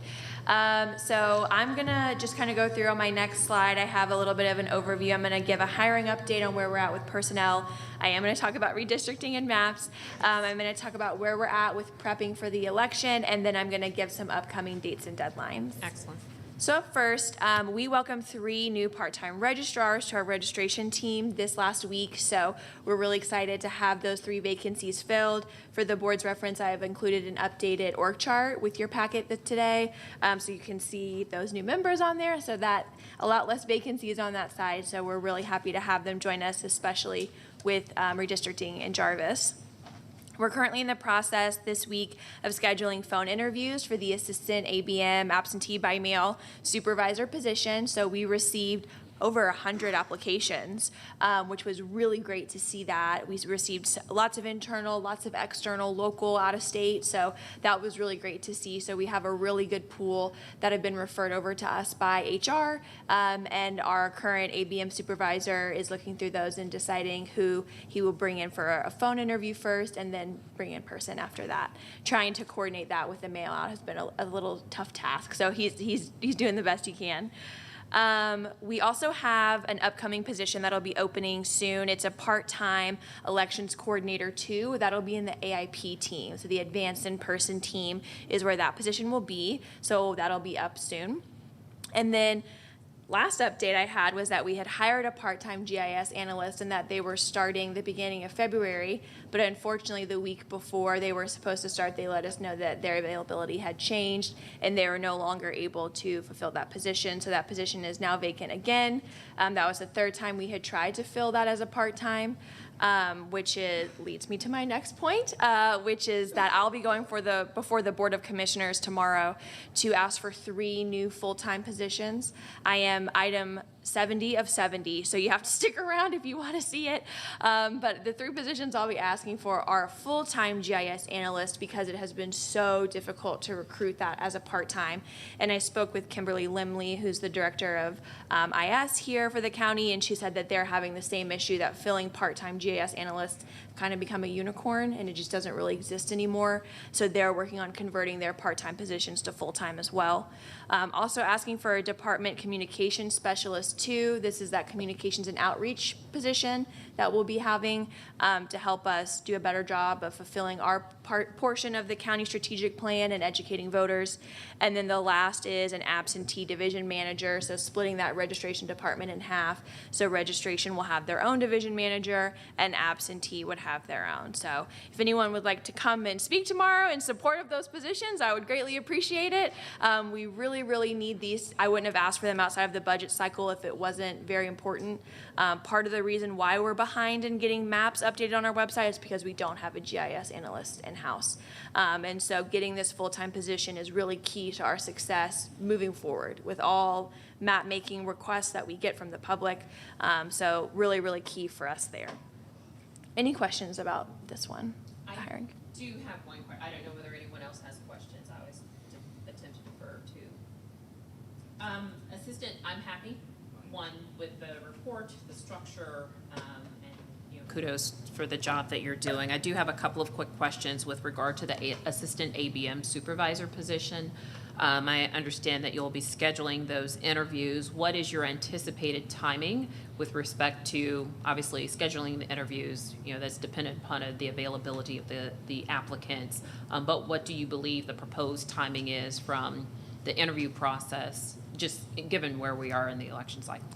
So I'm gonna just kind of go through on my next slide. I have a little bit of an overview. I'm gonna give a hiring update on where we're at with personnel. I am gonna talk about redistricting and maps. I'm gonna talk about where we're at with prepping for the election, and then I'm gonna give some upcoming dates and deadlines. Excellent. So up first, we welcomed 3 new part-time registrars to our registration team this last week. So we're really excited to have those 3 vacancies filled. For the board's reference, I have included an updated org chart with your packet today. So you can see those new members on there, so that a lot less vacancies on that side. So we're really happy to have them join us, especially with redistricting in Jarvis. We're currently in the process this week of scheduling phone interviews for the assistant ABM absentee by mail supervisor position. So we received over 100 applications, which was really great to see that. We received lots of internal, lots of external, local, out of state. So that was really great to see. So we have a really good pool that have been referred over to us by HR, and our current ABM supervisor is looking through those and deciding who he will bring in for a phone interview first and then bring in person after that. Trying to coordinate that with the mail out has been a little tough task. So he's doing the best he can. We also have an upcoming position that'll be opening soon. It's a part-time elections coordinator 2. That'll be in the AIP team. So the advanced in-person team is where that position will be. So that'll be up soon. And then last update I had was that we had hired a part-time GIS analyst and that they were starting the beginning of February, but unfortunately the week before they were supposed to start, they let us know that their availability had changed and they were no longer able to fulfill that position. So that position is now vacant again. That was the 3rd time we had tried to fill that as a part-time. Which leads me to my next point, which is that I'll be going before the Board of Commissioners tomorrow to ask for 3 new full-time positions. I am item 70 of 70, so you have to stick around if you want to see it. But the 3 positions I'll be asking for are a full-time GIS analyst because it has been so difficult to recruit that as a part-time. And I spoke with Kimberly Limley, who's the director of IS here for the county, and she said that they're having the same issue, that filling part-time GIS analysts kind of become a unicorn and it just doesn't really exist anymore. So they're working on converting their part-time positions to full-time as well. Also asking for a department communications specialist 2. This is that communications and outreach position that we'll be having to help us do a better job of fulfilling our portion of the county strategic plan and educating voters. And then the last is an absentee division manager, so splitting that registration department in half. So registration will have their own division manager and absentee would have their own. So if anyone would like to come and speak tomorrow in support of those positions, I would greatly appreciate it. We really need these. I wouldn't have asked for them outside of the budget cycle if it wasn't very important. Part of the reason why we're behind in getting maps updated on our website is because we don't have a GIS analyst in-house. And so getting this full-time position is really key to our success moving forward with all map making requests that we get from the public. So really key for us there. Any questions about this one? I hiring? do have one question. I don't know whether anyone else has questions. I always attempt to defer to. Assistant, I'm happy. One, with the report, the structure, and kudos for the job that you're doing. I do have a couple of quick questions with regard to the assistant ABM supervisor position. I understand that you'll be scheduling those interviews. What is your anticipated timing with respect to, obviously, scheduling the interviews? That's dependent upon the availability of the applicants. But what do you believe the proposed timing is from the interview process, just given where we are in the election cycle?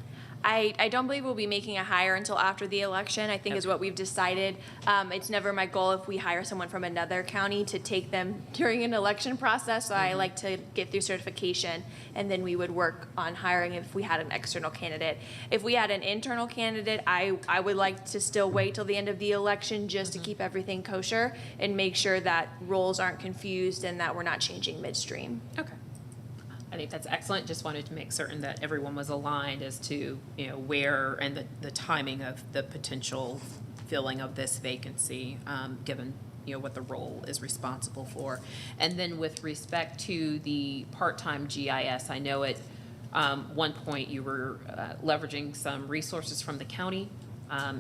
I don't believe we'll be making a hire until after the election, I think is what we've decided. It's never my goal if we hire someone from another county to take them during an election process. So I like to get through certification and then we would work on hiring if we had an external candidate. If we had an internal candidate, I would like to still wait till the end of the election just to keep everything kosher and make sure that roles aren't confused and that we're not changing midstream. Okay. I think that's excellent. Just wanted to make certain that everyone was aligned as to, where and the timing of the potential filling of this vacancy, given, what the role is responsible for. And then with respect to the part-time GIS, I know at one point you were leveraging some resources from the county.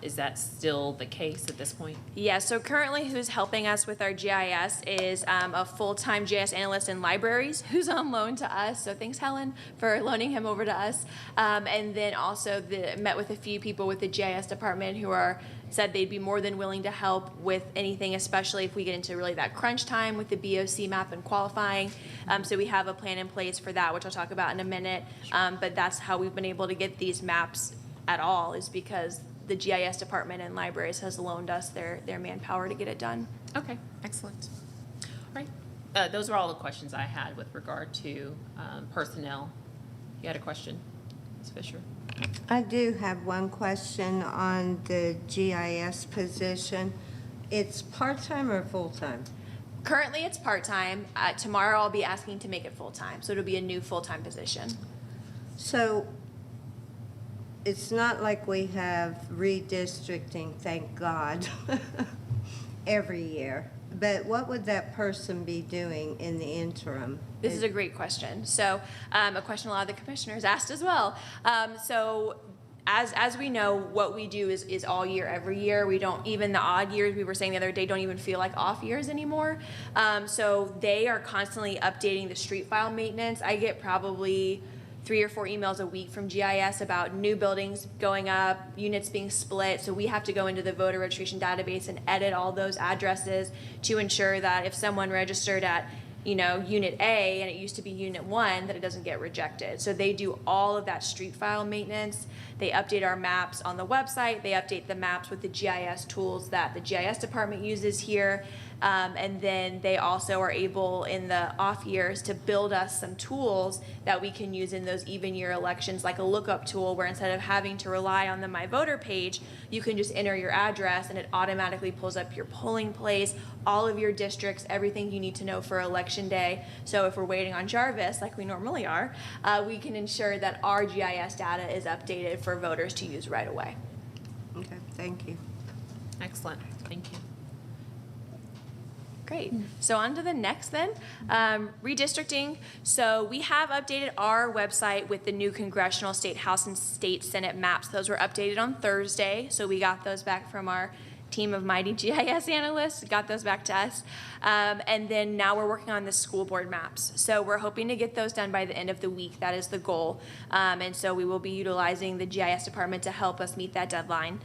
Is that still the case at this point? Yeah, so currently who's helping us with our GIS is a full-time GIS analyst in libraries who's on loan to us. So thanks, Helen, for loaning him over to us. And then also met with a few people with the GIS department who said they'd be more than willing to help with anything, especially if we get into really that crunch time with the BOC map and qualifying. So we have a plan in place for that, which I'll talk about in a minute. But that's how we've been able to get these maps at all, is because the GIS department and libraries has loaned us their manpower to get it done. Okay, excellent. All right. Those are all the questions I had with regard to personnel. You had a question, Ms. Fisher? I do have one question on the GIS position. It's part-time or full-time? Currently, it's part-time. Tomorrow, I'll be asking to make it full-time, so it'll be a new full-time position. So it's not like we have redistricting, thank God, every year. But what would that person be doing in the interim? This is a great question. So a question a lot of the commissioners asked as well. So as we know, what we do is all year, every year. We don't, even the odd years, we were saying the other day, don't even feel like off years anymore. So they are constantly updating the street file maintenance. I get probably 3 or 4 emails a week from GIS about new buildings going up, units being split. So we have to go into the voter registration database and edit all those addresses to ensure that if someone registered at Unit A and it used to be Unit 1, that it doesn't get rejected. So they do all of that street file maintenance. They update our maps on the website. They update the maps with the GIS tools that the GIS department uses here. And then they also are able in the off years to build us some tools that we can use in those even year elections, like a lookup tool where instead of having to rely on the My Voter page, you can just enter your address and it automatically pulls up your polling place, all of your districts, everything you need to know for election day. So if we're waiting on Jarvis, like we normally are, we can ensure that our GIS data is updated for voters to use right away. Okay, thank you. Excellent. Thank you. Great. So on to the next then, redistricting. So we have updated our website with the new congressional, state house, and state senate maps. Those were updated on Thursday. So we got those back from our team of mighty GIS analysts, got those back to us. And then now we're working on the school board maps. So we're hoping to get those done by the end of the week. That is the goal. And so we will be utilizing the GIS department to help us meet that deadline.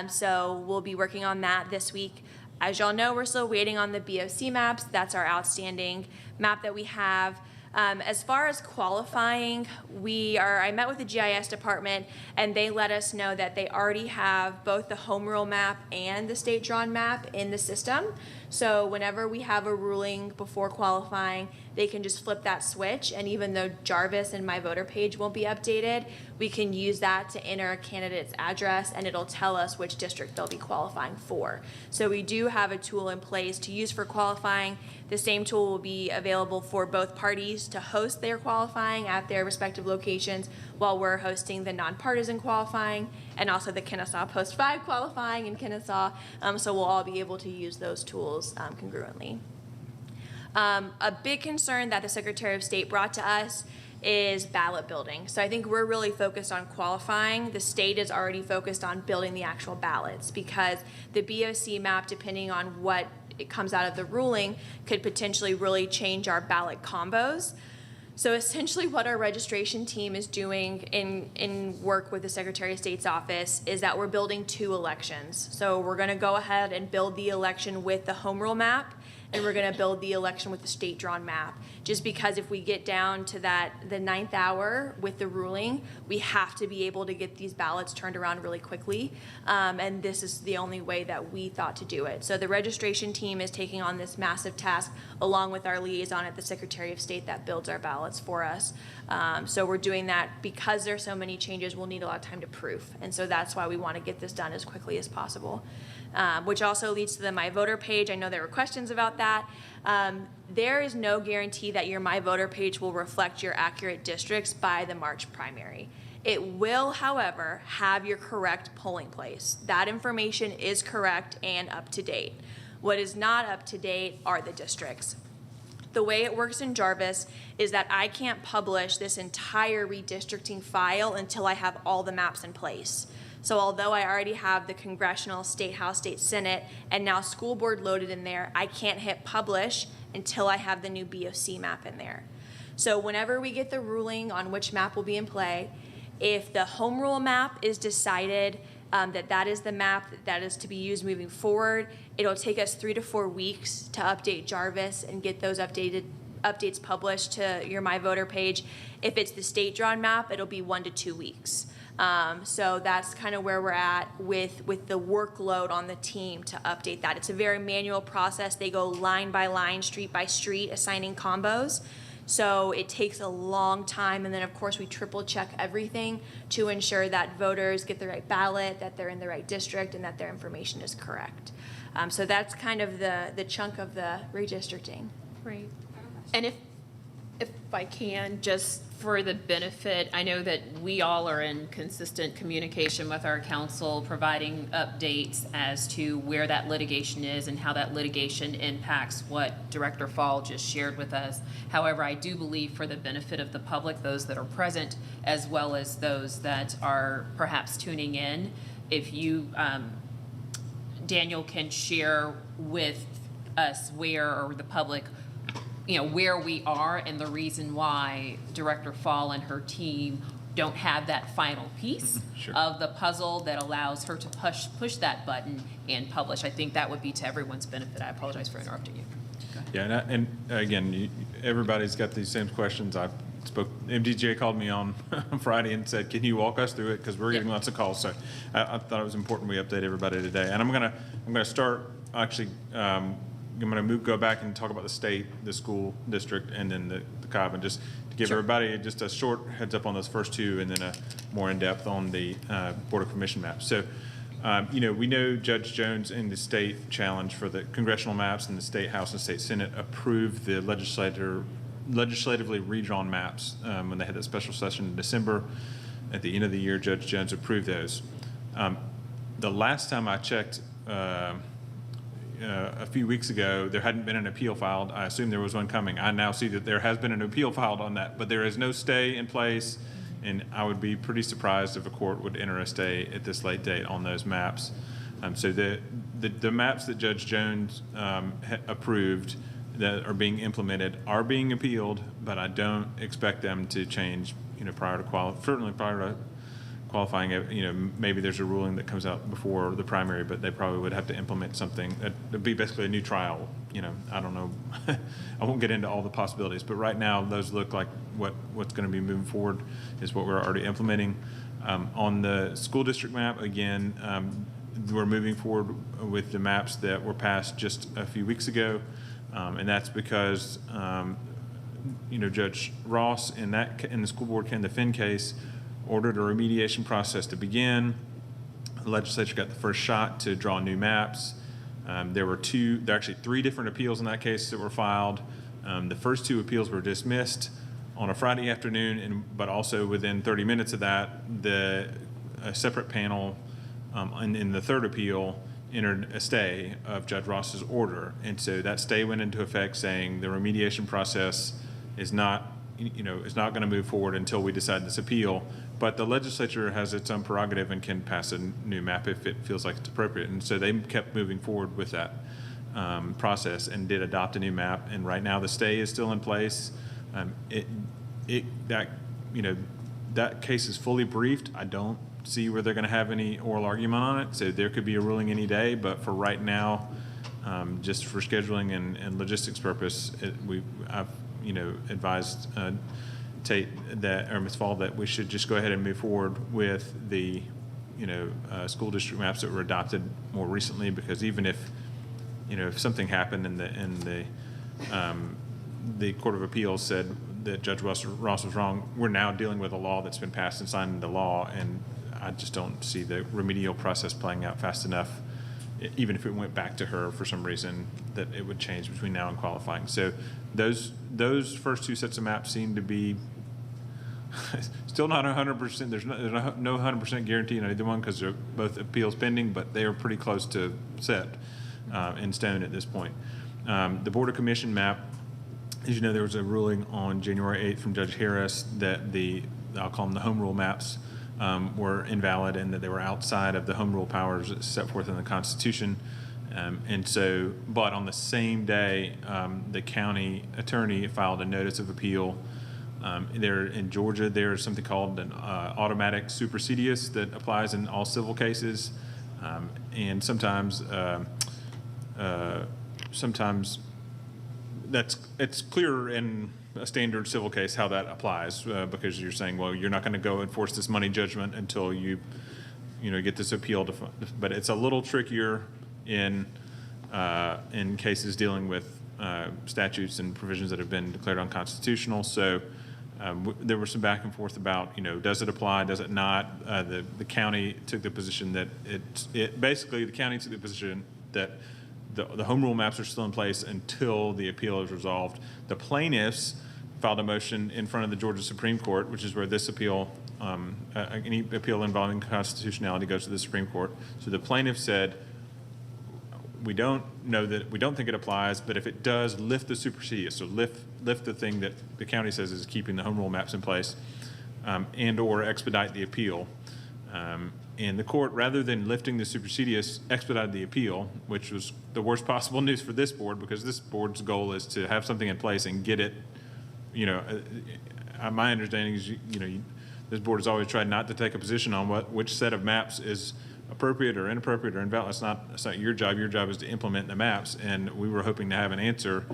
So we'll be working on that this week. As y'all know, we're still waiting on the BOC maps. That's our outstanding map that we have. As far as qualifying, I met with the GIS department and they let us know that they already have both the home rule map and the state drawn map in the system. So whenever we have a ruling before qualifying, they can just flip that switch, and even though Jarvis and My Voter page won't be updated, we can use that to enter a candidate's address and it'll tell us which district they'll be qualifying for. So we do have a tool in place to use for qualifying. The same tool will be available for both parties to host their qualifying at their respective locations while we're hosting the nonpartisan qualifying and also the Kennesaw Post 5 qualifying in Kennesaw. So we'll all be able to use those tools congruently. A big concern that the Secretary of State brought to us is ballot building. So I think we're really focused on qualifying. The state is already focused on building the actual ballots because the BOC map, depending on what it comes out of the ruling, could potentially really change our ballot combos. So essentially what our registration team is doing in work with the Secretary of State's office is that we're building 2 elections. So we're gonna go ahead and build the election with the home rule map, and we're gonna build the election with the state drawn map. Just because if we get down to the 9th hour with the ruling, we have to be able to get these ballots turned around really quickly. And this is the only way that we thought to do it. So the registration team is taking on this massive task along with our liaison at the Secretary of State that builds our ballots for us. So we're doing that because there's so many changes, we'll need a lot of time to proof. And so that's why we wanna get this done as quickly as possible. which also leads to the My Voter page. I know there were questions about that. There is no guarantee that your My Voter page will reflect your accurate districts by the March primary. It will, however, have your correct polling place. That information is correct and up to date. What is not up to date are the districts. The way it works in Jarvis is that I can't publish this entire redistricting file until I have all the maps in place. So although I already have the congressional, state house, state senate, and now school board loaded in there, I can't hit publish until I have the new BOC map in there. So whenever we get the ruling on which map will be in play, if the home rule map is decided that is the map that is to be used moving forward, it'll take us 3 to 4 weeks to update Jarvis and get those updates published to your My Voter page. If it's the state drawn map, it'll be 1 to 2 weeks. So that's kind of where we're at with the workload on the team to update that. It's a very manual process. They go line by line, street by street, assigning combos. So it takes a long time, and then of course we triple check everything to ensure that voters get the right ballot, that they're in the right district, and that their information is correct. So that's kind of the chunk of the redistricting. Right. And if I can, just for the benefit, I know that we all are in consistent communication with our council, providing updates as to where that litigation is and how that litigation impacts what Director Fall just shared with us. However, I do believe for the benefit of the public, those that are present, as well as those that are perhaps tuning in, if you, Daniel, can share with us or the public, where we are and the reason why Director Fall and her team don't have that final piece of the puzzle that allows her to push that button and publish. I think that would be to everyone's benefit. I apologize for interrupting you. Yeah, and again, everybody's got these same questions. MDJ called me on Friday and said, can you walk us through it? Because we're getting lots of calls. So I thought it was important we update everybody today. And I'm gonna start actually, I'm going to go back and talk about the state, the school district, and then the Cobb, and just to give everybody just a short heads up on those first two, and then a more in-depth on the Board of Commission maps. So, we know Judge Jones in the state challenge for the congressional maps and the state House and state Senate approved the legislatively redrawn maps when they had that special session in December. At the end of the year, Judge Jones approved those. The last time I checked, a few weeks ago, there hadn't been an appeal filed. I assume there was one coming. I now see that there has been an appeal filed on that, but there is no stay in place, and I would be pretty surprised if a court would enter a stay at this late date on those maps. So the maps that Judge Jones approved that are being implemented are being appealed, but I don't expect them to change, prior to qualifying. Maybe there's a ruling that comes out before the primary, but they probably would have to implement something. It'd be basically a new trial. I don't know. I won't get into all the possibilities, but right now those look like what's going to be moving forward is what we're already implementing. On the school district map, again, we're moving forward with the maps that were passed just a few weeks ago, and that's because Judge Ross in the school board in the Finn case ordered a remediation process to begin. The legislature got the first shot to draw new maps. There are actually 3 different appeals in that case that were filed. The first 2 appeals were dismissed on a Friday afternoon, but also within 30 minutes of that, a separate panel in the third appeal entered a stay of Judge Ross's order. And so that stay went into effect saying the remediation process is not going to move forward until we decide this appeal. But the legislature has its own prerogative and can pass a new map if it feels like it's appropriate. And so they kept moving forward with that process and did adopt a new map. And right now the stay is still in place. That case is fully briefed. I don't see where they're going to have any oral argument on it. So there could be a ruling any day. But for right now, just for scheduling and logistics purpose, I've advised Tate or Ms. Fall that we should just go ahead and move forward with the school district maps that were adopted more recently, because even if something happened and the Court of Appeals said that Judge Ross was wrong, we're now dealing with a law that's been passed and signed into law, and I just don't see the remedial process playing out fast enough even if it went back to her for some reason, that it would change between now and qualifying. So those first two sets of maps seem to be still not 100%. There's no 100% guarantee on either one because they're both appeals pending, but they are pretty close to set in stone at this point. The Board of Commission map, as you know, there was a ruling on January 8th from Judge Harris that I'll call them the home rule maps, were invalid and that they were outside of the home rule powers set forth in the Constitution. But on the same day, the county attorney filed a notice of appeal. There in Georgia, there's something called an automatic supersedious that applies in all civil cases, and sometimes it's clearer in a standard civil case how that applies because you're saying, well, you're not going to go enforce this money judgment until you get this appeal. But it's a little trickier in cases dealing with statutes and provisions that have been declared unconstitutional. So there was some back and forth about, does it apply, does it not? The county took the position that basically the county took the position that the home rule maps are still in place until the appeal is resolved. The plaintiffs filed a motion in front of the Georgia Supreme Court, which is where this appeal, any appeal involving constitutionality goes to the Supreme Court. So the plaintiff said, we don't think it applies, but if it does, lift the supersedious, so lift the thing that the county says is keeping the home rule maps in place, and or expedite the appeal. And the court, rather than lifting the supersedious, expedited the appeal, which was the worst possible news for this board because this board's goal is to have something in place and get it, my understanding is, this board has always tried not to take a position on which set of maps is appropriate or inappropriate or invalid. It's not your job. Your job is to implement the maps, and we were hoping to have an answer,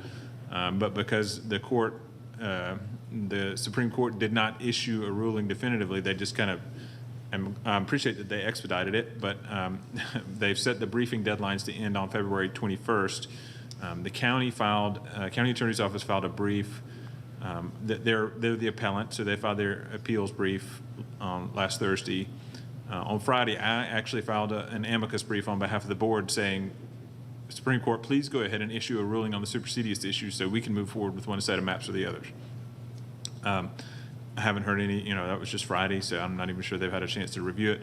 but because the Supreme Court did not issue a ruling definitively, they just kind of, I appreciate that they expedited it, but they've set the briefing deadlines to end on February 21st. The county attorney's office filed a brief. They're the appellant, so they filed their appeals brief last Thursday. On Friday, I actually filed an amicus brief on behalf of the board saying, Supreme Court, please go ahead and issue a ruling on the supersedious issue so we can move forward with one set of maps or the others. I haven't heard any, that was just Friday, so I'm not even sure they've had a chance to review it.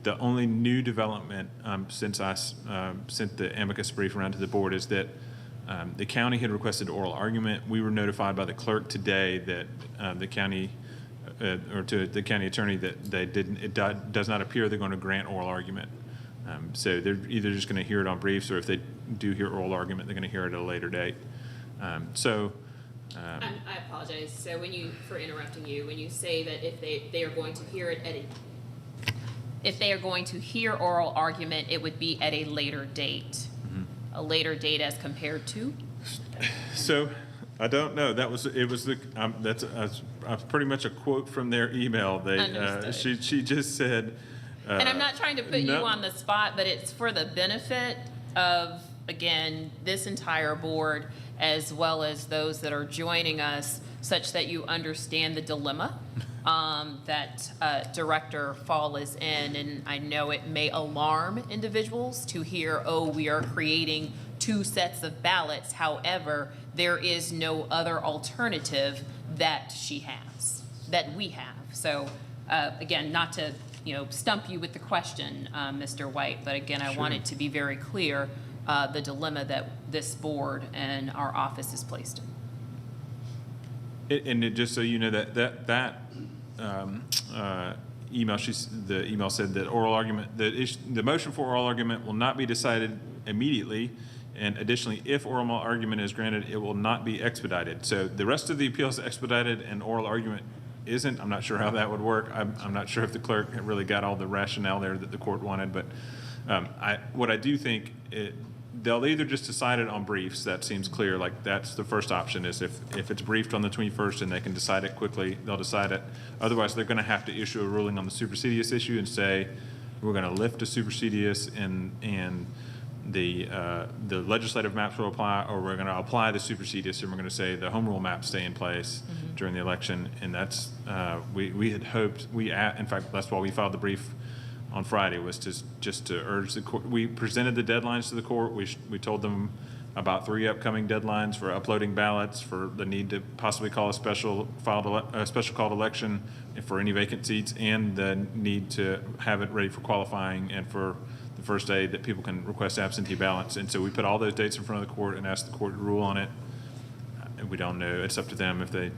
The only new development since I sent the amicus brief around to the board is that the county had requested oral argument. We were notified by the clerk today that the county, or to the county attorney, that it does not appear they're going to grant oral argument. So they're either just going to hear it on briefs, or if they do hear oral argument, they're going to hear it at a later date. I apologize. So for interrupting you, when you say that if they are going to hear it if they are going to hear oral argument, it would be at a later date. Mm-hmm. A later date as compared to? So I don't know. That's pretty much a quote from their email. She just said. And I'm not trying to put you on the spot, but it's for the benefit of, again, this entire board, as well as those that are joining us, such that you understand the dilemma that Director Fall is in. And I know it may alarm individuals to hear, we are creating two sets of ballots. However, there is no other alternative that we have. So again, not to stump you with the question, Mr. White, but again, I want it to be very clear the dilemma that this board and our office is placed in. And just so you know, that email, the email said that oral argument, the motion for oral argument will not be decided immediately, and additionally, if oral argument is granted, it will not be expedited. So the rest of the appeal is expedited, and oral argument isn't. I'm not sure how that would work. I'm not sure if the clerk really got all the rationale there that the court wanted, but what I do think, they'll either just decide it on briefs. That seems clear. Like, that's the first option, is if it's briefed on the 21st and they can decide it quickly, they'll decide it. Otherwise, they're going to have to issue a ruling on the supersedious issue and say, we're going to lift the supersedious and the legislative maps will apply, or we're going to apply the supersedious and we're going to say the home rule maps stay in place during the election. And that's, we had hoped, in fact, that's why we filed the brief on Friday was just to urge the court. We presented the deadlines to the court. We told them about 3 upcoming deadlines for uploading ballots, for the need to possibly call a special called election for any vacant seats, and the need to have it ready for qualifying and for the first day that people can request absentee ballots. And so we put all those dates in front of the court and asked the court to rule on it. And we don't know. It's up to them if they,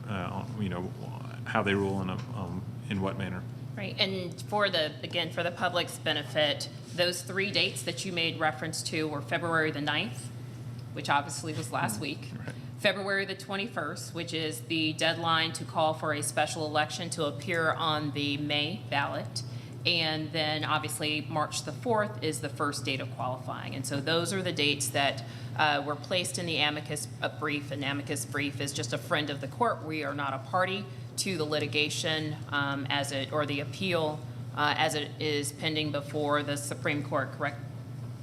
how they rule and in what manner. Right, and for the public's benefit, those 3 dates that you made reference to were February the 9th, which obviously was last week, Right. February the 21st, which is the deadline to call for a special election to appear on the May ballot, and then obviously March the 4th is the first date of qualifying. And so those are the dates that were placed in the amicus brief. An amicus brief is just a friend of the court. We are not a party to the litigation or the appeal as it is pending before the Supreme Court, correct,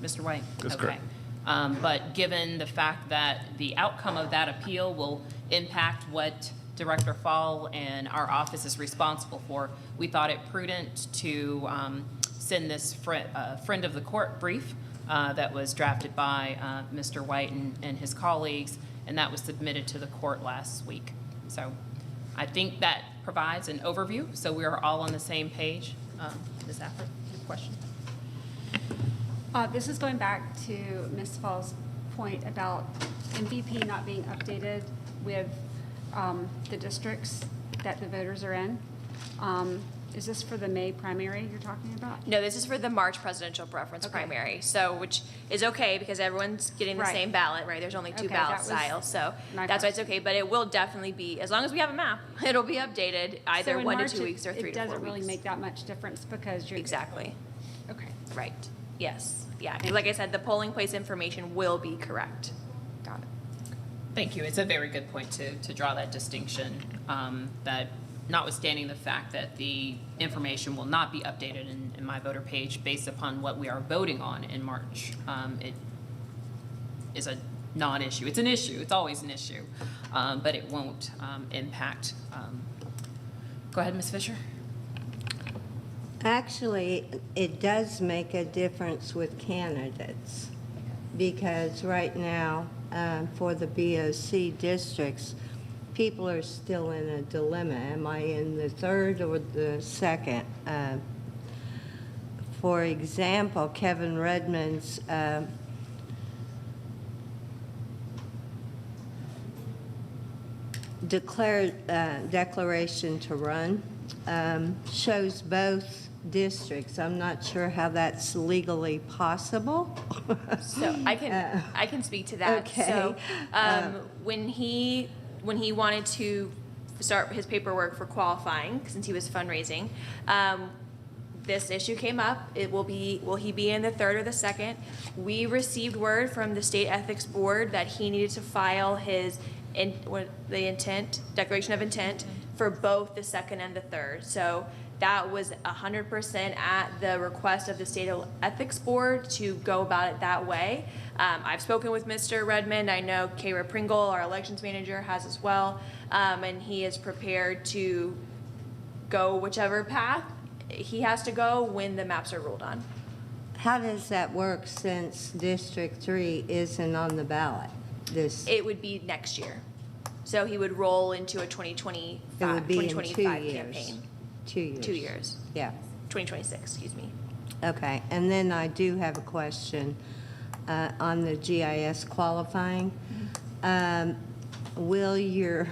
Mr. White? That's okay. correct. But given the fact that the outcome of that appeal will impact what Director Fall and our office is responsible for, we thought it prudent to send this friend of the court brief that was drafted by Mr. White and his colleagues, and that was submitted to the court last week. So I think that provides an overview, so we are all on the same page. Ms. Afford, your question? This is going back to Ms. Fall's point about MVP not being updated with the districts that the voters are in. Is this for the May primary you're talking about? No, this is for the March presidential preference primary, so which is okay because everyone's getting the same ballot, right? There's only 2 ballot styles, so that's why it's okay. But it will definitely be, as long as we have a map, it'll be updated either So in 1 March, to 2 weeks or 3 to 4 weeks. It doesn't really make that much difference because you're Exactly. Okay. Right. Yes. Yeah. 'Cause like I said, the polling place information will be correct. Got it. Thank you. It's a very good point to draw that distinction, that notwithstanding the fact that the information will not be updated in my voter page based upon what we are voting on in March, it is a non-issue. It's an issue. It's always an issue, but it won't impact. Go ahead, Ms. Fisher. Actually, it does make a difference with candidates, because right now, for the BOC districts, people are still in a dilemma. Am I in the 3rd or the 2nd? For example, Kevin Redmond's declaration to run shows both districts. I'm not sure how that's legally possible. So I can speak to that. Okay. So when he wanted to start his paperwork for qualifying, since he was fundraising, this issue came up. Will he be in the 3rd or the 2nd? We received word from the state ethics board that he needed to file his declaration of intent for both the 2nd and the 3rd. So that was 100% at the request of the state ethics board to go about it that way. I've spoken with Mr. Redmond. I know Kara Pringle, our elections manager, has as well, and he is prepared to go whichever path he has to go when the maps are ruled on. How does that work since District 3 isn't on the ballot? It would be next year. So he would roll into a 2025, It would be in 2 years. campaign. 2 years. 2 years. Yeah. 2026, excuse me. Okay, and then I do have a question on the GIS qualifying. Will your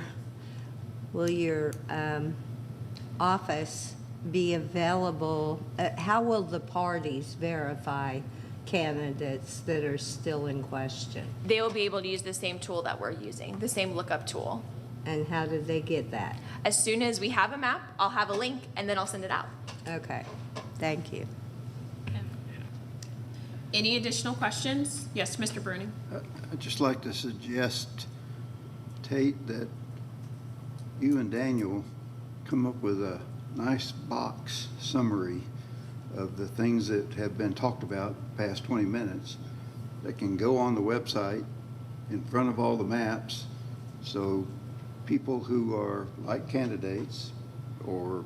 office be available? How will the parties verify candidates that are still in question? They will be able to use the same tool that we're using, the same lookup tool. And how did they get that? As soon as we have a map, I'll have a link and then I'll send it out. Okay, thank you. Any additional questions? Yes, Mr. Bruning. I'd just like to suggest, Tate, that you and Daniel come up with a nice box summary of the things that have been talked about the past 20 minutes that can go on the website in front of all the maps, so people who are like candidates or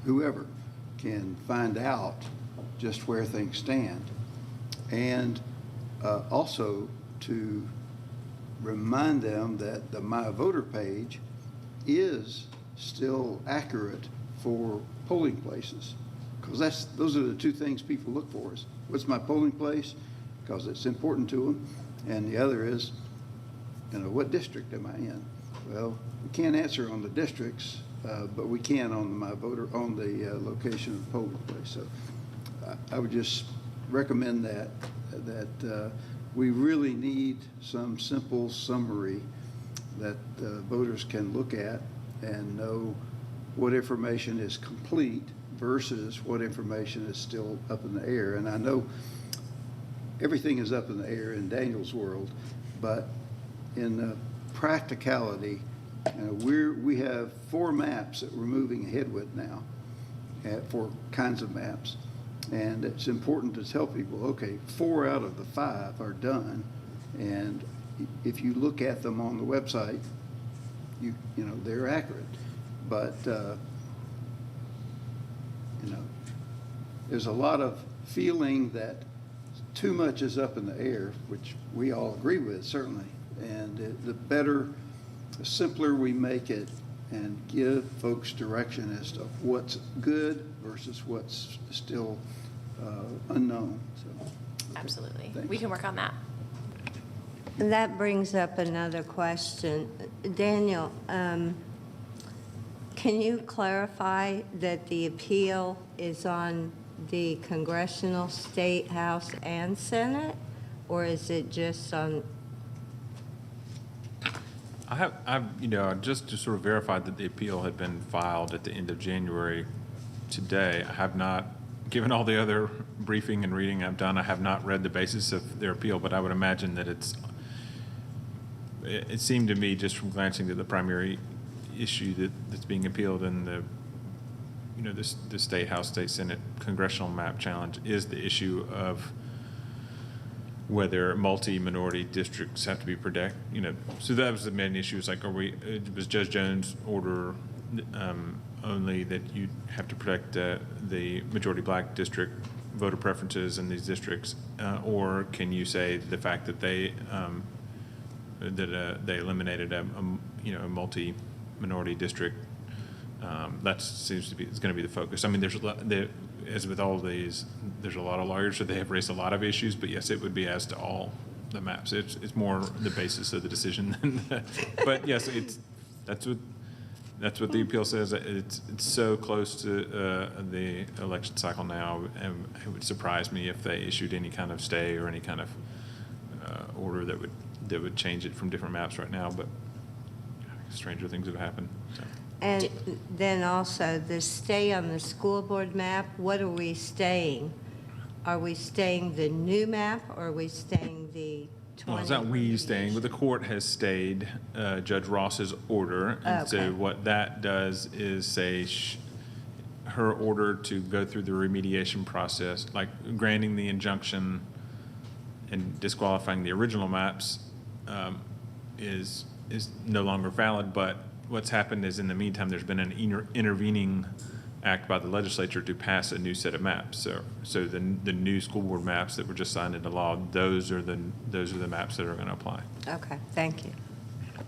whoever can find out just where things stand. And also to remind them that the My Voter page is still accurate for polling places. Because those are the two things people look for is, what's my polling place? Because it's important to them. And the other is, what district am I in? Well, we can't answer on the districts, but we can on the My Voter, on the location of the polling place. So I would just recommend that we really need some simple summary that voters can look at and know what information is complete versus what information is still up in the air. And I know everything is up in the air in Daniel's world, but in practicality, we have 4 maps that we're moving ahead with now, 4 kinds of maps. And it's important to tell people, okay, 4 out of the 5 are done. And if you look at them on the website, they're accurate. But, there's a lot of feeling that too much is up in the air, which we all agree with, certainly. And the simpler we make it and give folks direction as to what's good versus what's still unknown. So, Absolutely. Thanks. We can work on that. That brings up another question. Daniel, can you clarify that the appeal is on the Congressional, State, House, and Senate? Or is it just on? I've just to sort of verify that the appeal had been filed at the end of January today. I have not, given all the other briefing and reading I've done, I have not read the basis of their appeal, but I would imagine that it seemed to me, just from glancing at the primary issue that's being appealed in the State House, State Senate Congressional Map Challenge is the issue of whether multi-minority districts have to be protected. So that was the main issue. It's like, was Judge Jones' order only that you have to protect the majority black district voter preferences in these districts, or can you say the fact that they eliminated a multi-minority district? That seems to be it's going to be the focus. I mean, as with all of these, there's a lot of lawyers, so they have raised a lot of issues. But yes, it would be as to all the maps. It's more the basis of the decision than that. But yes, that's what the appeal says. It's so close to the election cycle now, and it would surprise me if they issued any kind of stay or any kind of order that would change it from different maps right now. But stranger things have happened. So. And then also, the stay on the school board map, what are we staying? Are we staying the new map, or are we staying the 20? Well, it's not we staying, but the court has stayed Judge Ross's order. And so what that does is say her order to go through the remediation process, like granting the injunction and disqualifying the original maps, is no longer valid. But what's happened is, in the meantime, there's been an intervening act by the legislature to pass a new set of maps. So the new school board maps that were just signed into law, those are the maps that are going to apply. Okay, thank you.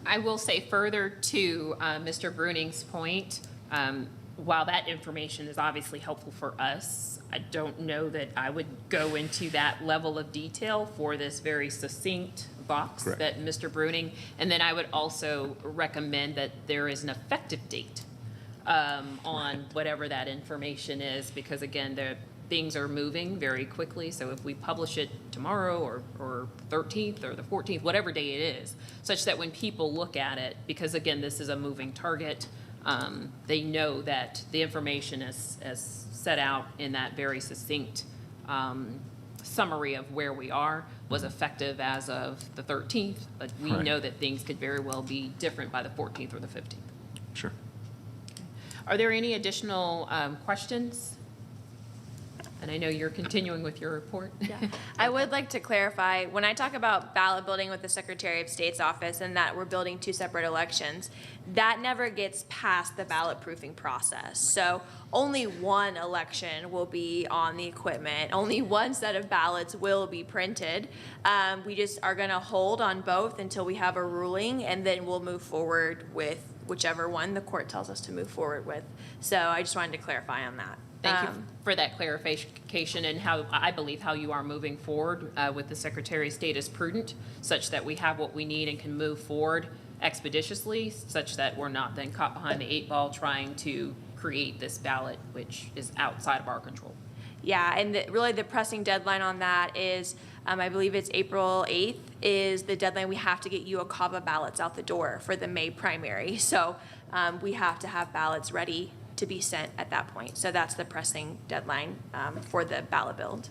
I will say further to Mr. Bruning's point, while that information is obviously helpful for us, I don't know that I would go into that level of detail for this very succinct box Correct. that Mr. Bruning, and then I would also recommend that there is an effective date on whatever that information is, because again, things are moving very quickly. So if we publish it tomorrow or 13th or the 14th, whatever day it is, such that when people look at it, because again, this is a moving target, they know that the information is set out in that very succinct summary of where we are was effective as of the 13th, but we Right. know that things could very well be different by the 14th or the 15th. Sure. Are there any additional questions? And I know you're continuing with your report. I would like to clarify, when I talk about ballot building with the Secretary of State's office and that we're building 2 separate elections, that never gets past the ballot proofing process. So only one election will be on the equipment. Only one set of ballots will be printed. We just are going to hold on both until we have a ruling, and then we'll move forward with whichever one the court tells us to move forward with. So I just wanted to clarify on that. Thank you for that clarification, and how I believe how you are moving forward with the Secretary of State is prudent, such that we have what we need and can move forward expeditiously, such that we're not then caught behind the 8 ball trying to create this ballot, which is outside of our control. Yeah, and really the pressing deadline on that is, I believe it's April 8th is the deadline. We have to get you a Cobb ballots out the door for the May primary. So we have to have ballots ready to be sent at that point. So that's the pressing deadline for the ballot build.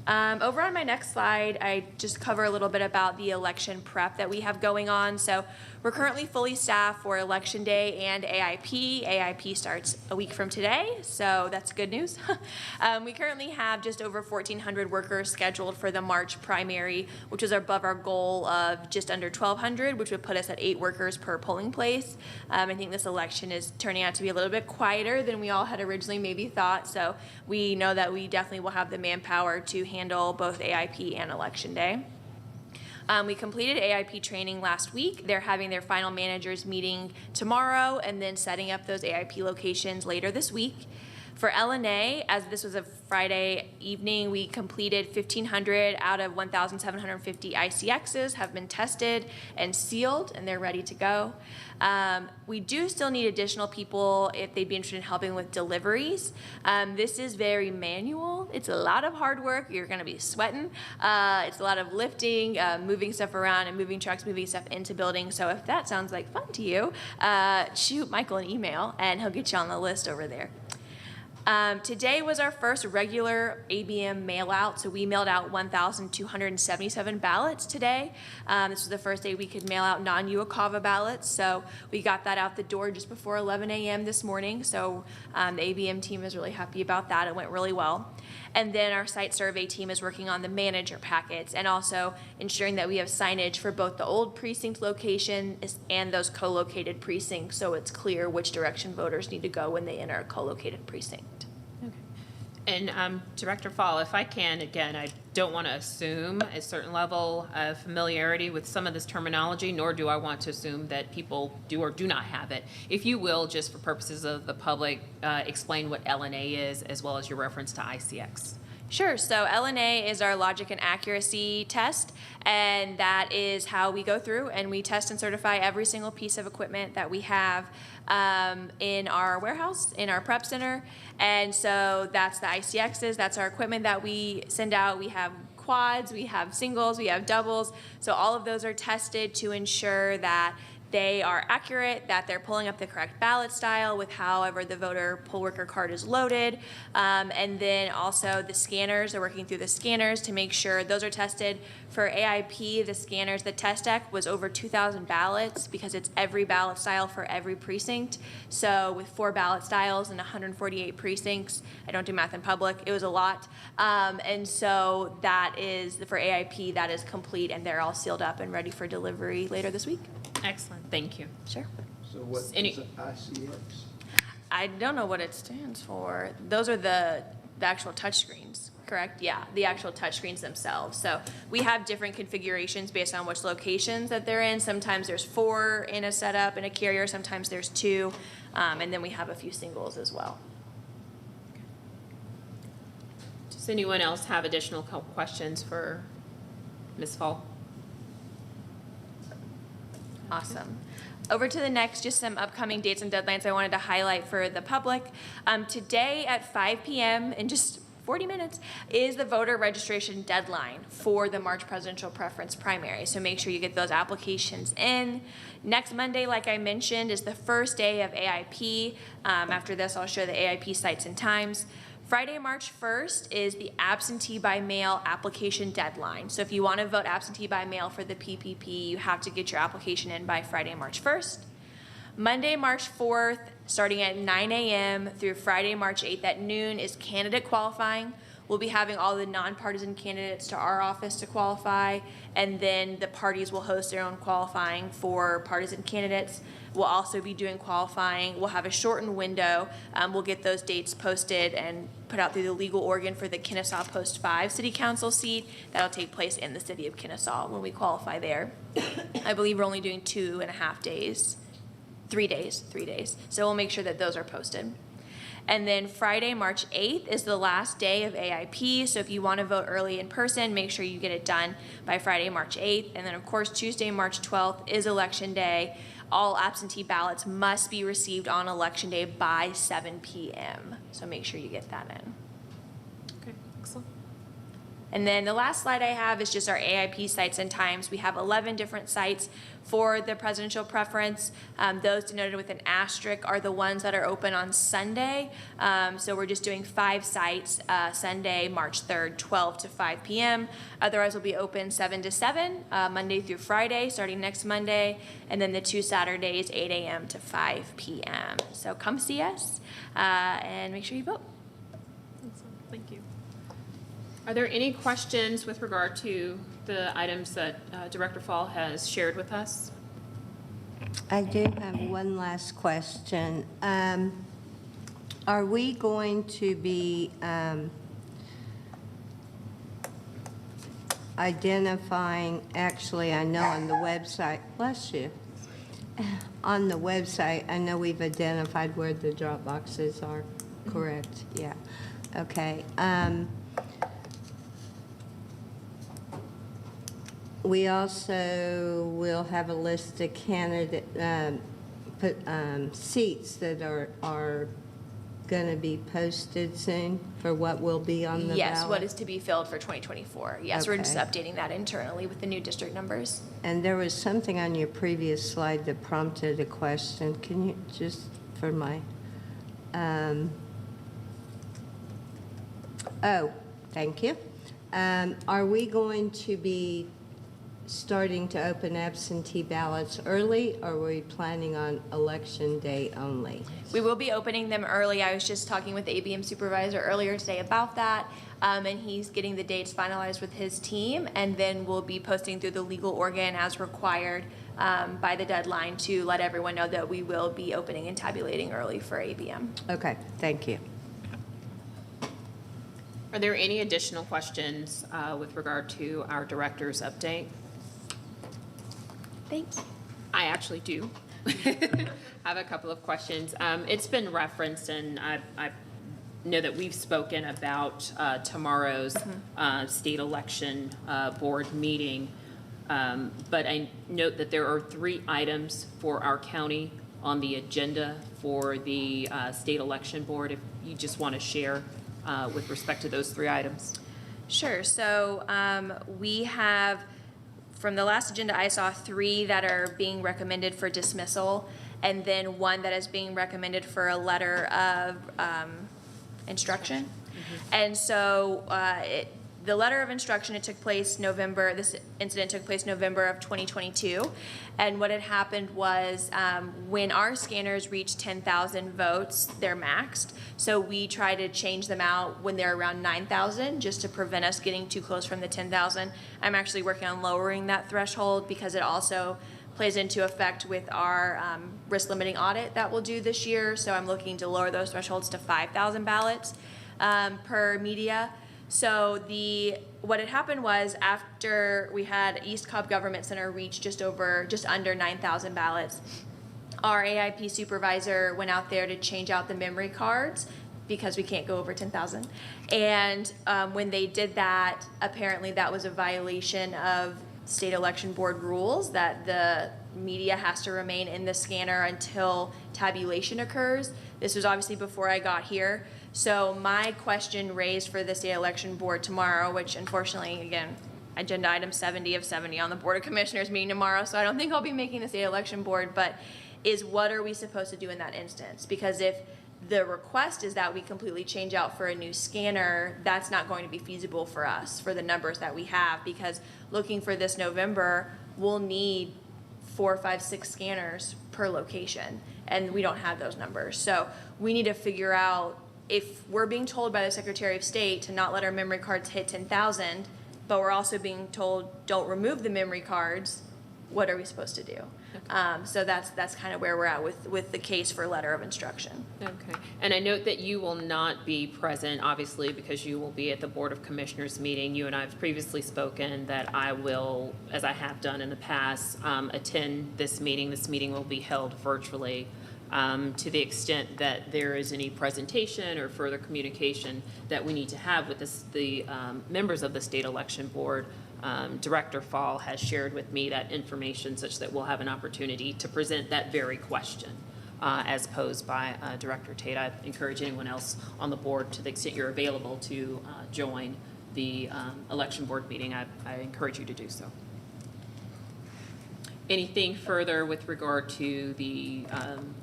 Over on my next slide, I just cover a little bit about the election prep that we have going on. So we're currently fully staffed for Election Day and AIP. AIP starts a week from today, so that's good news. We currently have just over 1,400 workers scheduled for the March primary, which is above our goal of just under 1,200, which would put us at 8 workers per polling place. I think this election is turning out to be a little bit quieter than we all had originally maybe thought, so we know that we definitely will have the manpower to handle both AIP and Election Day. We completed AIP training last week. They're having their final managers meeting tomorrow and then setting up those AIP locations later this week. For LNA, as this was a Friday evening, we completed 1,500 out of 1,750 ICXs have been tested and sealed, and they're ready to go. We do still need additional people if they'd be interested in helping with deliveries. This is very manual. It's a lot of hard work. You're going to be sweating. It's a lot of lifting, moving stuff around, and moving trucks, moving stuff into buildings. So if that sounds like fun to you, shoot Michael an email, and he'll get you on the list over there. Today was our first regular ABM mail out, so we mailed out 1,277 ballots today. This was the first day we could mail out non-UOCAVA ballots, so we got that out the door just before 11 a.m. this morning, so the ABM team is really happy about that. It went really well. And then our site survey team is working on the manager packets and also ensuring that we have signage for both the old precinct location and those co-located precincts, so it's clear which direction voters need to go when they enter a co-located precinct. And Director Fall, if I can, again, I don't want to assume a certain level of familiarity with some of this terminology, nor do I want to assume that people do or do not have it. If you will, just for purposes of the public, explain what LNA is, as well as your reference to ICX. Sure. So LNA is our logic and accuracy test, and that is how we go through and we test and certify every single piece of equipment that we have in our warehouse, in our prep center. And so that's the ICXs, that's our equipment that we send out. We have quads, we have singles, we have doubles. So all of those are tested to ensure that they are accurate, that they're pulling up the correct ballot style with however the voter poll worker card is loaded. And then also the scanners, they're working through the scanners to make sure those are tested. For AIP, the scanners, the test deck was over 2,000 ballots because it's every ballot style for every precinct. So with 4 ballot styles and 148 precincts, I don't do math in public, it was a lot. And so that is, for AIP, that is complete, and they're all sealed up and ready for delivery later this week. Excellent, thank you. Sure. So what is ICX? I don't know what it stands for. Those are the actual touchscreens, correct? Yeah, the actual touchscreens themselves. So we have different configurations based on which locations that they're in. Sometimes there's 4 in a setup in a carrier, sometimes there's 2, and then we have a few singles as well. Does anyone else have additional questions for Ms. Fall? Awesome. Over to the next, just some upcoming dates and deadlines I wanted to highlight for the public. Today at 5 p.m. in just 40 minutes is the voter registration deadline for the March presidential preference primary. So make sure you get those applications in. Next Monday, like I mentioned, is the first day of AIP. After this, I'll show the AIP sites and times. Friday, March 1st is the absentee by mail application deadline. So if you want to vote absentee by mail for the PPP, you have to get your application in by Friday, March 1st. Monday, March 4th, starting at 9 a.m. through Friday, March 8th at noon is candidate qualifying. We'll be having all the nonpartisan candidates to our office to qualify, and then the parties will host their own qualifying for partisan candidates. We'll also be doing qualifying. We'll have a shortened window. We'll get those dates posted and put out through the legal organ for the Kennesaw Post 5 City Council seat. That'll take place in the city of Kennesaw when we qualify there. I believe we're only doing 2.5 days. 3 days. So we'll make sure that those are posted. And then Friday, March 8th is the last day of AIP. So if you want to vote early in person, make sure you get it done by Friday, March 8th. And then of course, Tuesday, March 12th is election day. All absentee ballots must be received on election day by 7 p.m. So make sure you get that in. Okay, excellent. And then the last slide I have is just our AIP sites and times. We have 11 different sites for the presidential preference. Those denoted with an asterisk are the ones that are open on Sunday. So we're just doing 5 sites, Sunday, March 3rd, 12 to 5 p.m. Otherwise, we'll be open 7 to 7, Monday through Friday, starting next Monday, and then the 2 Saturdays, 8 a.m. to 5 p.m. So come see us and make sure you vote. Thank you. Are there any questions with regard to the items that Director Fall has shared with us? I do have one last question. Are we going to be identifying, actually, I know on the website, bless you, on the website, I know we've identified where the drop boxes are, correct? Yeah, okay. We also will have a list of candidate seats that are going to be posted soon for what will be on the ballot. Yes, what is to be filled for 2024. Yes, we're just Okay. updating that internally with the new district numbers. And there was something on your previous slide that prompted a question. Can you just, for my, oh, thank you. Are we going to be starting to open absentee ballots early, or are we planning on election day only? We will be opening them early. I was just talking with the ABM supervisor earlier today about that, and he's getting the dates finalized with his team, and then we'll be posting through the legal organ as required by the deadline to let everyone know that we will be opening and tabulating early for ABM. Okay, thank you. Are there any additional questions with regard to our director's update? Thanks. I actually do. Have a couple of questions. It's been referenced, and I know that we've spoken about tomorrow's state election board meeting, but I note that there are 3 items for our county on the agenda for the state election board. If you just want to share with respect to those 3 items. Sure. So we have, from the last agenda, I saw 3 that are being recommended for dismissal, and then 1 that is being recommended for a letter of instruction. And so the letter of instruction, it took place this incident took place November of 2022. And what had happened was when our scanners reach 10,000 votes, they're maxed. So we try to change them out when they're around 9,000 just to prevent us getting too close from the 10,000. I'm actually working on lowering that threshold because it also plays into effect with our risk limiting audit that we'll do this year. So I'm looking to lower those thresholds to 5,000 ballots per media. So what had happened was after we had East Cobb Government Center reach just under 9,000 ballots, our AIP supervisor went out there to change out the memory cards because we can't go over 10,000. And when they did that, apparently that was a violation of state election board rules that the media has to remain in the scanner until tabulation occurs. This was obviously before I got here. So my question raised for the state election board tomorrow, which unfortunately, again, agenda item 70 of 70 on the Board of Commissioners meeting tomorrow, so I don't think I'll be making the state election board, but is what are we supposed to do in that instance? Because if the request is that we completely change out for a new scanner, that's not going to be feasible for us for the numbers that we have, because looking for this November, we'll need 4, 5, 6 scanners per location, and we don't have those numbers. So we need to figure out, if we're being told by the Secretary of State to not let our memory cards hit 10,000, but we're also being told don't remove the memory cards, what are we supposed to do? So that's kind of where we're at with the case for letter of instruction. Okay. And I note that you will not be present, obviously, because you will be at the Board of Commissioners meeting. You and I have previously spoken that I will, as I have done in the past, attend this meeting. This meeting will be held virtually. To the extent that there is any presentation or further communication that we need to have with the members of the State Election Board, Director Fall has shared with me that information such that we'll have an opportunity to present that very question as posed by Director Tate. I encourage anyone else on the board, to the extent you're available, to join the election board meeting. I encourage you to do so. Anything further with regard to the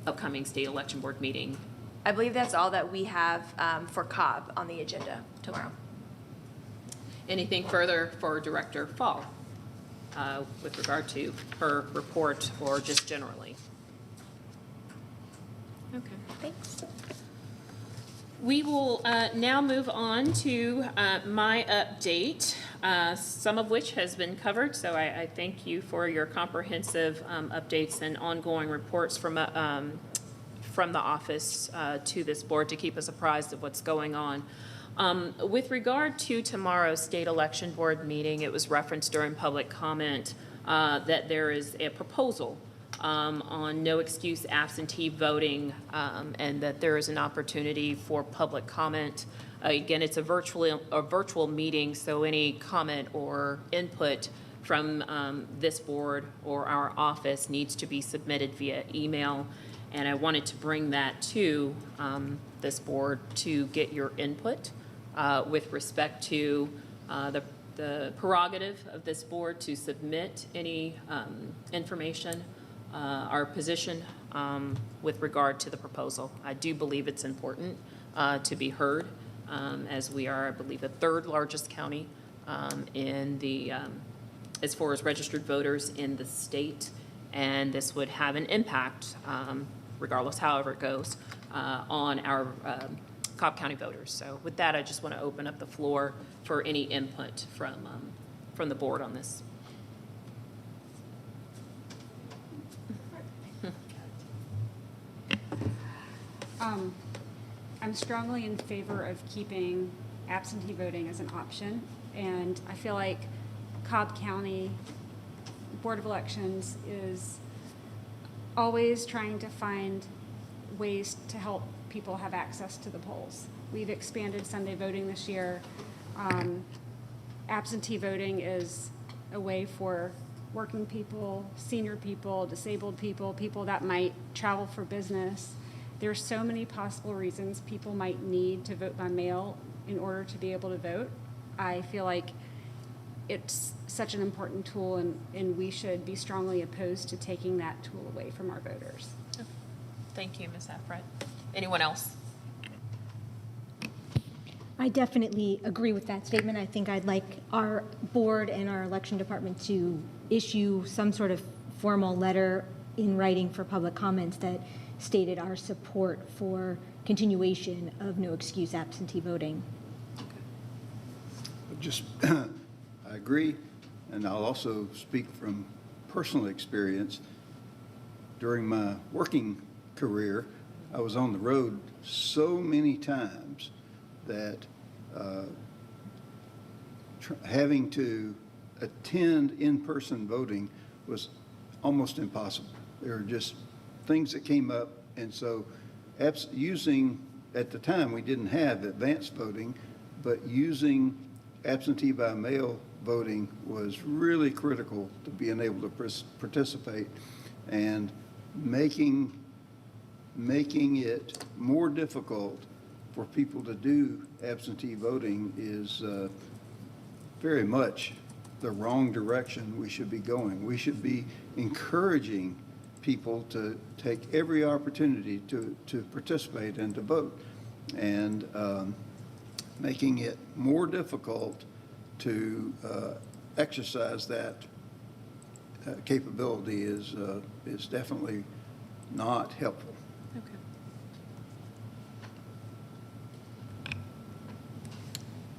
upcoming state election board meeting? I believe that's all that we have for Cobb on the agenda tomorrow. Anything further for Director Fall with regard to her report, or just generally? Okay, thanks. We will now move on to my update, some of which has been covered, so I thank you for your comprehensive updates and ongoing reports from the office to this board to keep us apprised of what's going on. With regard to tomorrow's state election board meeting, it was referenced during public comment that there is a proposal on no excuse absentee voting, and that there is an opportunity for public comment. Again, it's a virtual meeting, so any comment or input from this board or our office needs to be submitted via email. And I wanted to bring that to this board to get your input with respect to the prerogative of this board to submit any information, our position with regard to the proposal. I do believe it's important to be heard, as we are, I believe, the third largest county in the, as far as registered voters in the state, and this would have an impact, regardless however it goes, on our Cobb County voters. So with that, I just want to open up the floor for any input from the board on this. I'm strongly in favor of keeping absentee voting as an option, and I feel like Cobb County Board of Elections is always trying to find ways to help people have access to the polls. We've expanded Sunday voting this year. Absentee voting is a way for working people, senior people, disabled people, people that might travel for business. There's so many possible reasons people might need to vote by mail in order to be able to vote. I feel like it's such an important tool, and we should be strongly opposed to taking that tool away from our voters. Thank you, Ms. Affred. Anyone else? I definitely agree with that statement. I think I'd like our board and our election department to issue some sort of formal letter in writing for public comments that stated our support for continuation of no excuse absentee voting. Just, I agree, and I'll also speak from personal experience. During my working career, I was on the road so many times that having to attend in-person voting was almost impossible. There were just things that came up, and so using, at the time we didn't have advanced voting, but using absentee by mail voting was really critical to being able to participate, and making it more difficult for people to do absentee voting is very much the wrong direction we should be going. We should be encouraging people to take every opportunity to participate and to vote, and making it more difficult to exercise that capability is definitely not helpful. Okay.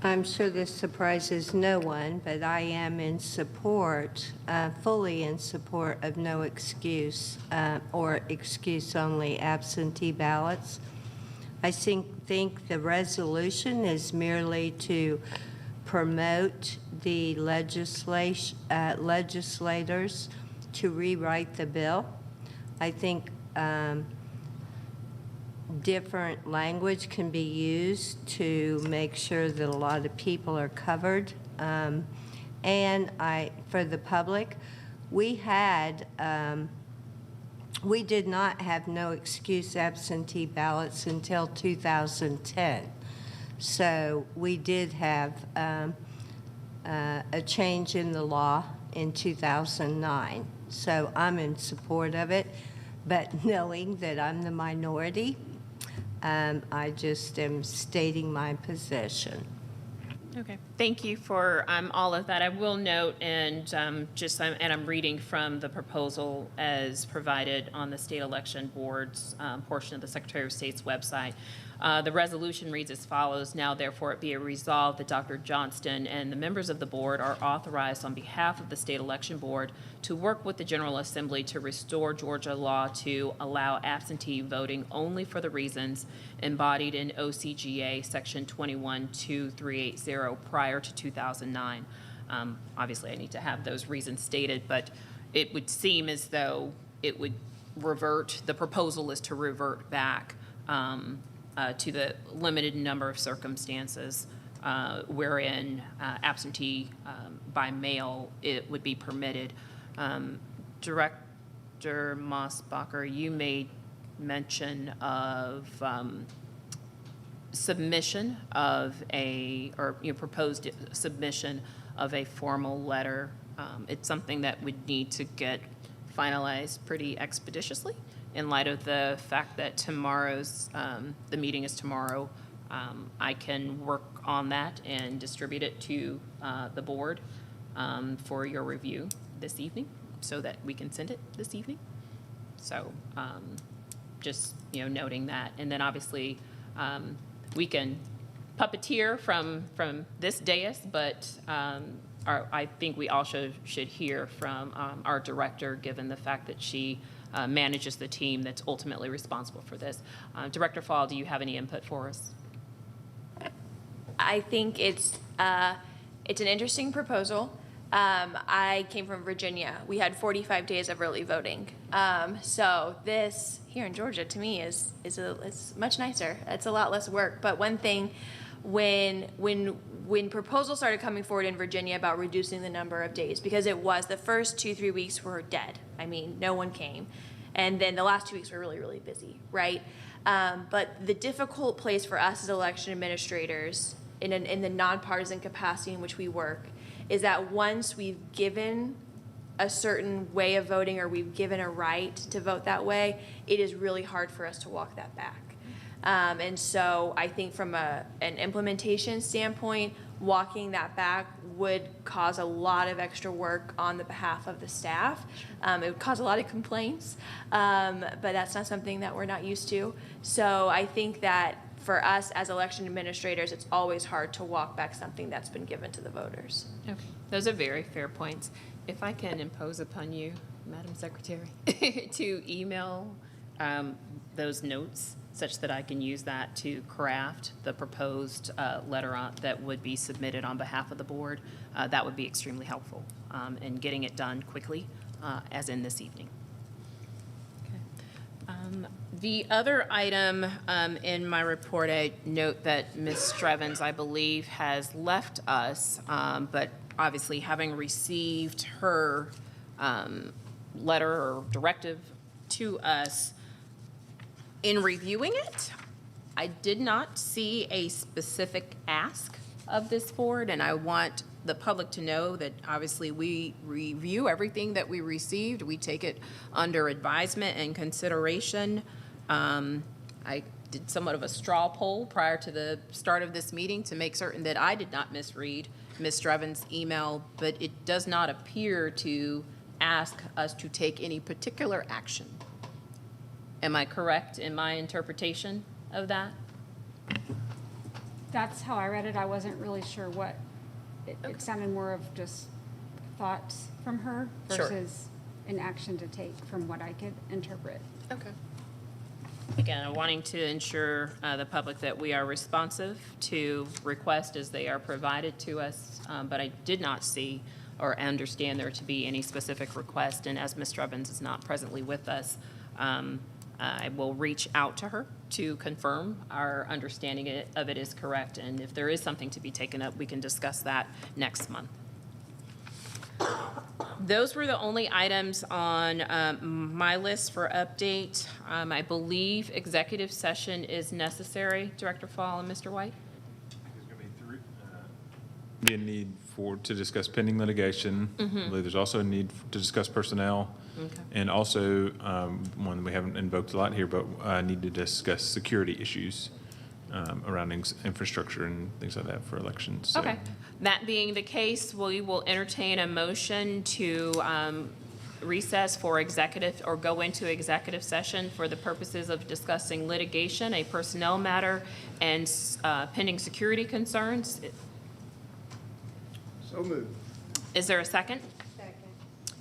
I'm sure this surprises no one, but I am in support, fully in support of no excuse or excuse-only absentee ballots. I think the resolution is merely to promote the legislators to rewrite the bill. I think different language can be used to make sure that a lot of people are covered. And for the public, we did not have no excuse absentee ballots until 2010. So we did have a change in the law in 2009. So I'm in support of it, but knowing that I'm the minority, I just am stating my position. Okay, thank you for all of that. I will note, and I'm reading from the proposal as provided on the State Election Board's portion of the Secretary of State's website. The resolution reads as follows: now therefore it be resolved that Dr. Johnston and the members of the board are authorized on behalf of the State Election Board to work with the General Assembly to restore Georgia law to allow absentee voting only for the reasons embodied in OCGA Section 212380 prior to 2009. Obviously, I need to have those reasons stated, but it would seem as though it would revert, the proposal is to revert back to the limited number of circumstances wherein absentee by mail it would be permitted. Director Mossbacher, you made mention of submission of proposed submission of a formal letter. It's something that would need to get finalized pretty expeditiously in light of the fact that tomorrow's, the meeting is tomorrow. I can work on that and distribute it to the board for your review this evening so that we can send it this evening. So just, noting that. And then obviously we can puppeteer from this dais, but I think we also should hear from our director, given the fact that she manages the team that's ultimately responsible for this. Director Fall, do you have any input for us? I think it's an interesting proposal. I came from Virginia. We had 45 days of early voting. So this here in Georgia, to me, is much nicer. It's a lot less work. But one thing, when proposals started coming forward in Virginia about reducing the number of days, because it was the first 2-3 weeks were dead. I mean, no one came. And then the last 2 weeks were really, really busy, right? But the difficult place for us as election administrators in the nonpartisan capacity in which we work is that once we've given a certain way of voting or we've given a right to vote that way, it is really hard for us to walk that back. And so I think from an implementation standpoint, walking that back would cause a lot of extra work on the behalf of the staff. It would cause a lot of complaints, but that's not something that we're not used to. So I think that for us as election administrators, it's always hard to walk back something that's been given to the voters. Okay, those are very fair points. If I can impose upon you, Madam Secretary, to email those notes such that I can use that to craft the proposed letter that would be submitted on behalf of the board, that would be extremely helpful in getting it done quickly, as in this evening. The other item in my report, I note that Ms. Strevens, I believe, has left us, but obviously having received her letter or directive to us, in reviewing it, I did not see a specific ask of this board, and I want the public to know that obviously we review everything that we received. We take it under advisement and consideration. I did somewhat of a straw poll prior to the start of this meeting to make certain that I did not misread Ms. Strevens' email, but it does not appear to ask us to take any particular action. Am I correct in my interpretation of that? That's how I read it. I wasn't really sure what, it sounded more of just thoughts from her Sure. versus an action to take from what I could interpret. Okay. Again, wanting to ensure the public that we are responsive to requests as they are provided to us, but I did not see or understand there to be any specific request, and as Ms. Drubbins is not presently with us, I will reach out to her to confirm our understanding of it is correct, and if there is something to be taken up, we can discuss that next month. Those were the only items on my list for update. I believe executive session is necessary, Director Fall and Mr. White? Be a need to discuss pending litigation. I believe there's also a need to discuss personnel. Okay. And also, one we haven't invoked a lot here, but need to discuss security issues around infrastructure and things like that for elections. So, Okay. That being the case, we will entertain a motion to recess for executive, or go into executive session for the purposes of discussing litigation, a personnel matter, and pending security concerns. So moved. Is there a second? Second.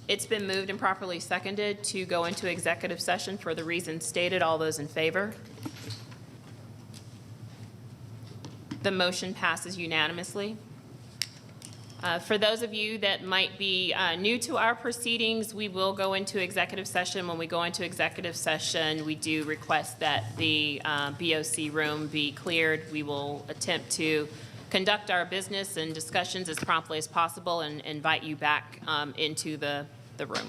It's been moved and properly seconded to go into executive session for the reasons stated. All those in favor? The motion passes unanimously. For those of you that might be new to our proceedings, we will go into executive session. When we go into executive session, we do request that the BOC room be cleared. We will attempt to conduct our business and discussions as promptly as possible and invite you back into the room.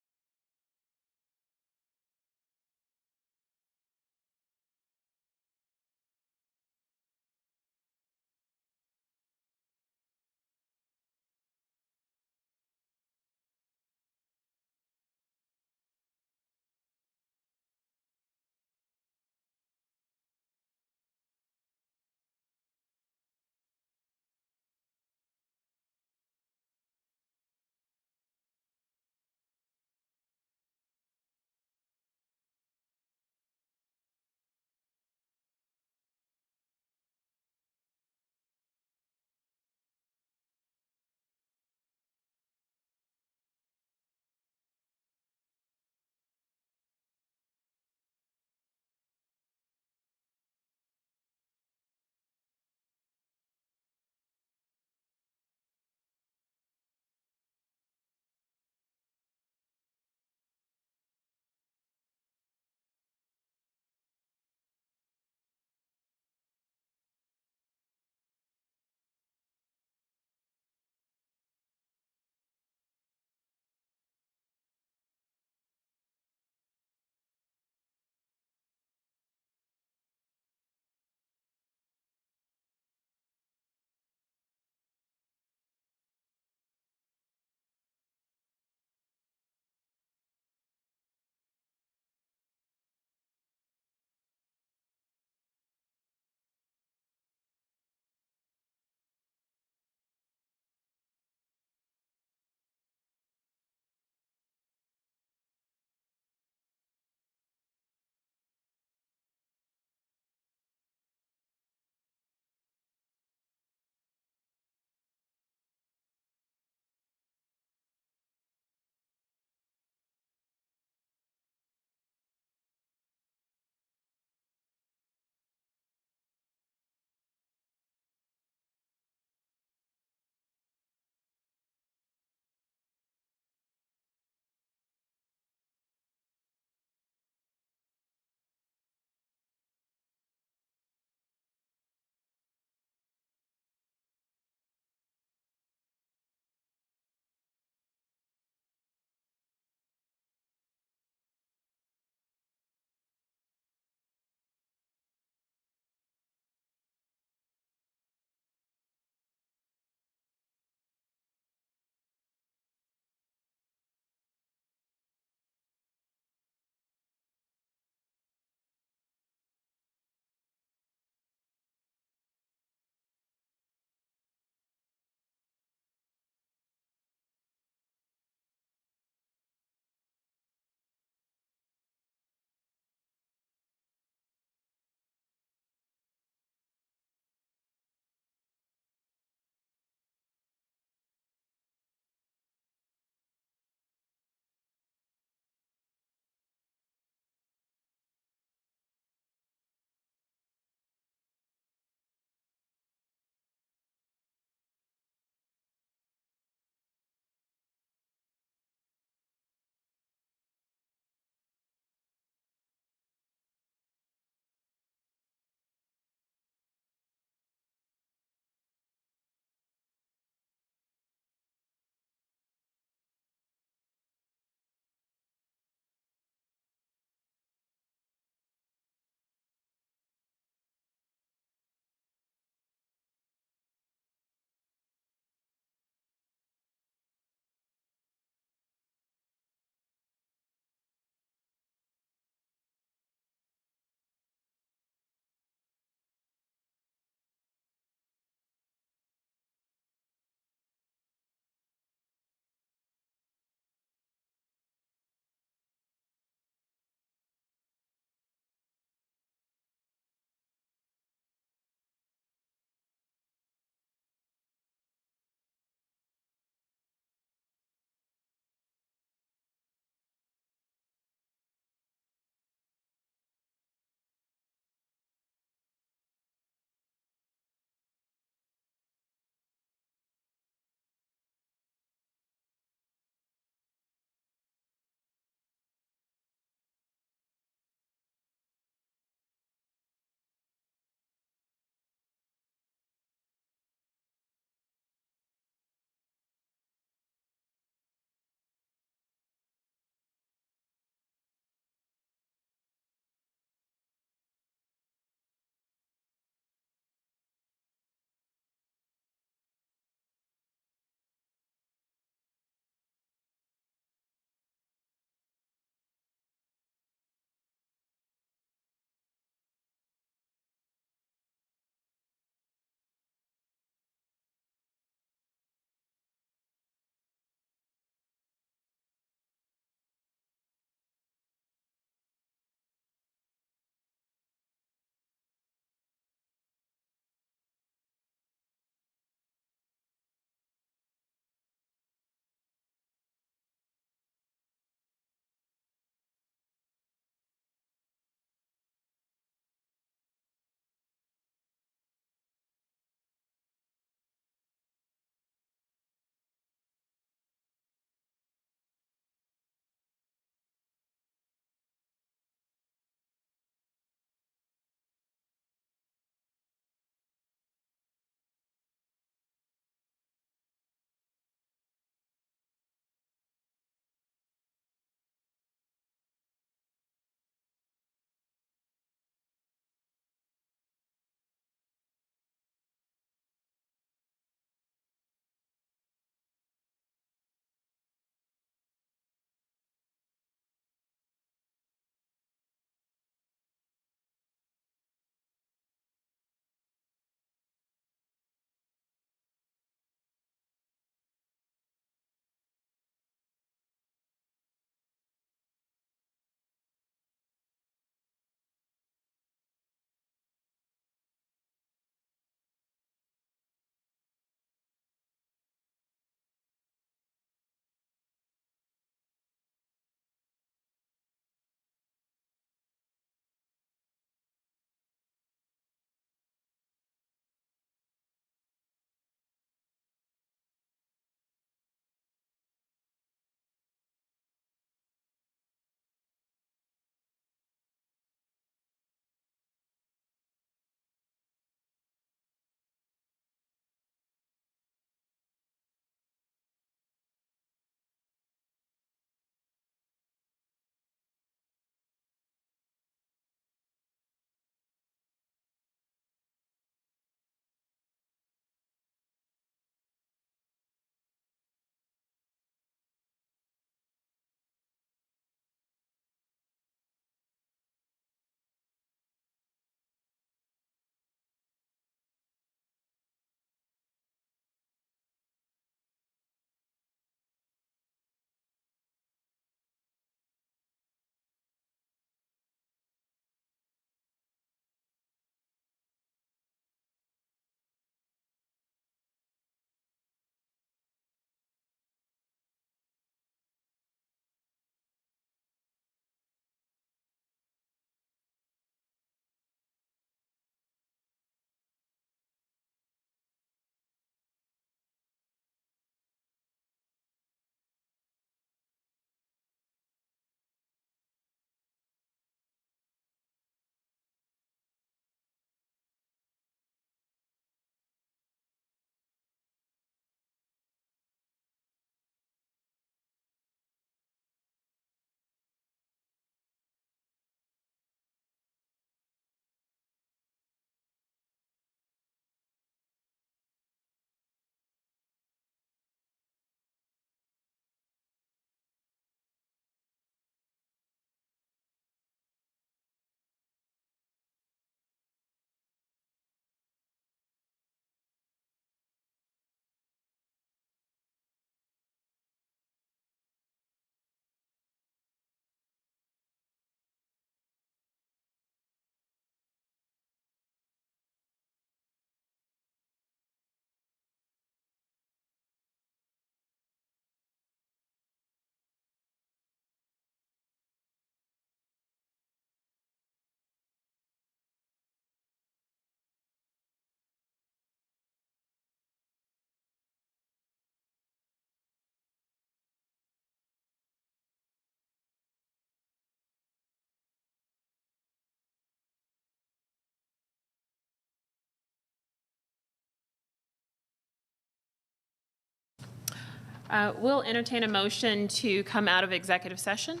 We'll entertain a motion to come out of executive session.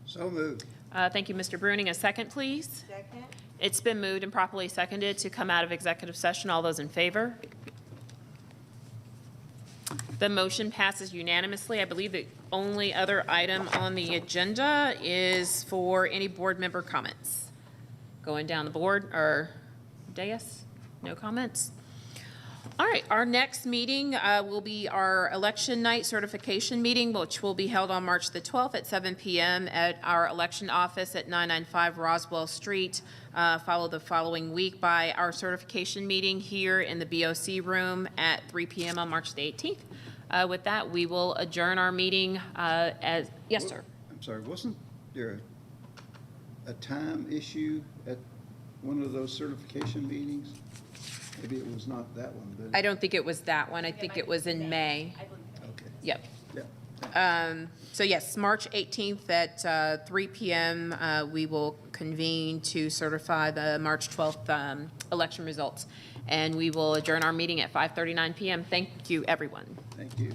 So moved. Thank you, Mr. Bruning. A second, please. Second. It's been moved and properly seconded to come out of executive session. All those in favor? The motion passes unanimously. I believe the only other item on the agenda is for any board member comments. Going down the board, or dais, no comments? All right, our next meeting will be our election night certification meeting, which will be held on March the 12th at 7 p.m. at our election office at 995 Roswell Street, followed the following week by our certification meeting here in the BOC room at 3 p.m. on March the 18th. With that, we will adjourn our meeting yes, sir. I'm sorry, wasn't there a time issue at one of those certification meetings? Maybe it was not that one, but. I don't think it was that one. I think it was in May. Okay. Yep. Yeah. So yes, March 18th at 3 p.m., we will convene to certify the March 12th election results. And we will adjourn our meeting at 5:39 p.m. Thank you, everyone. Thank you.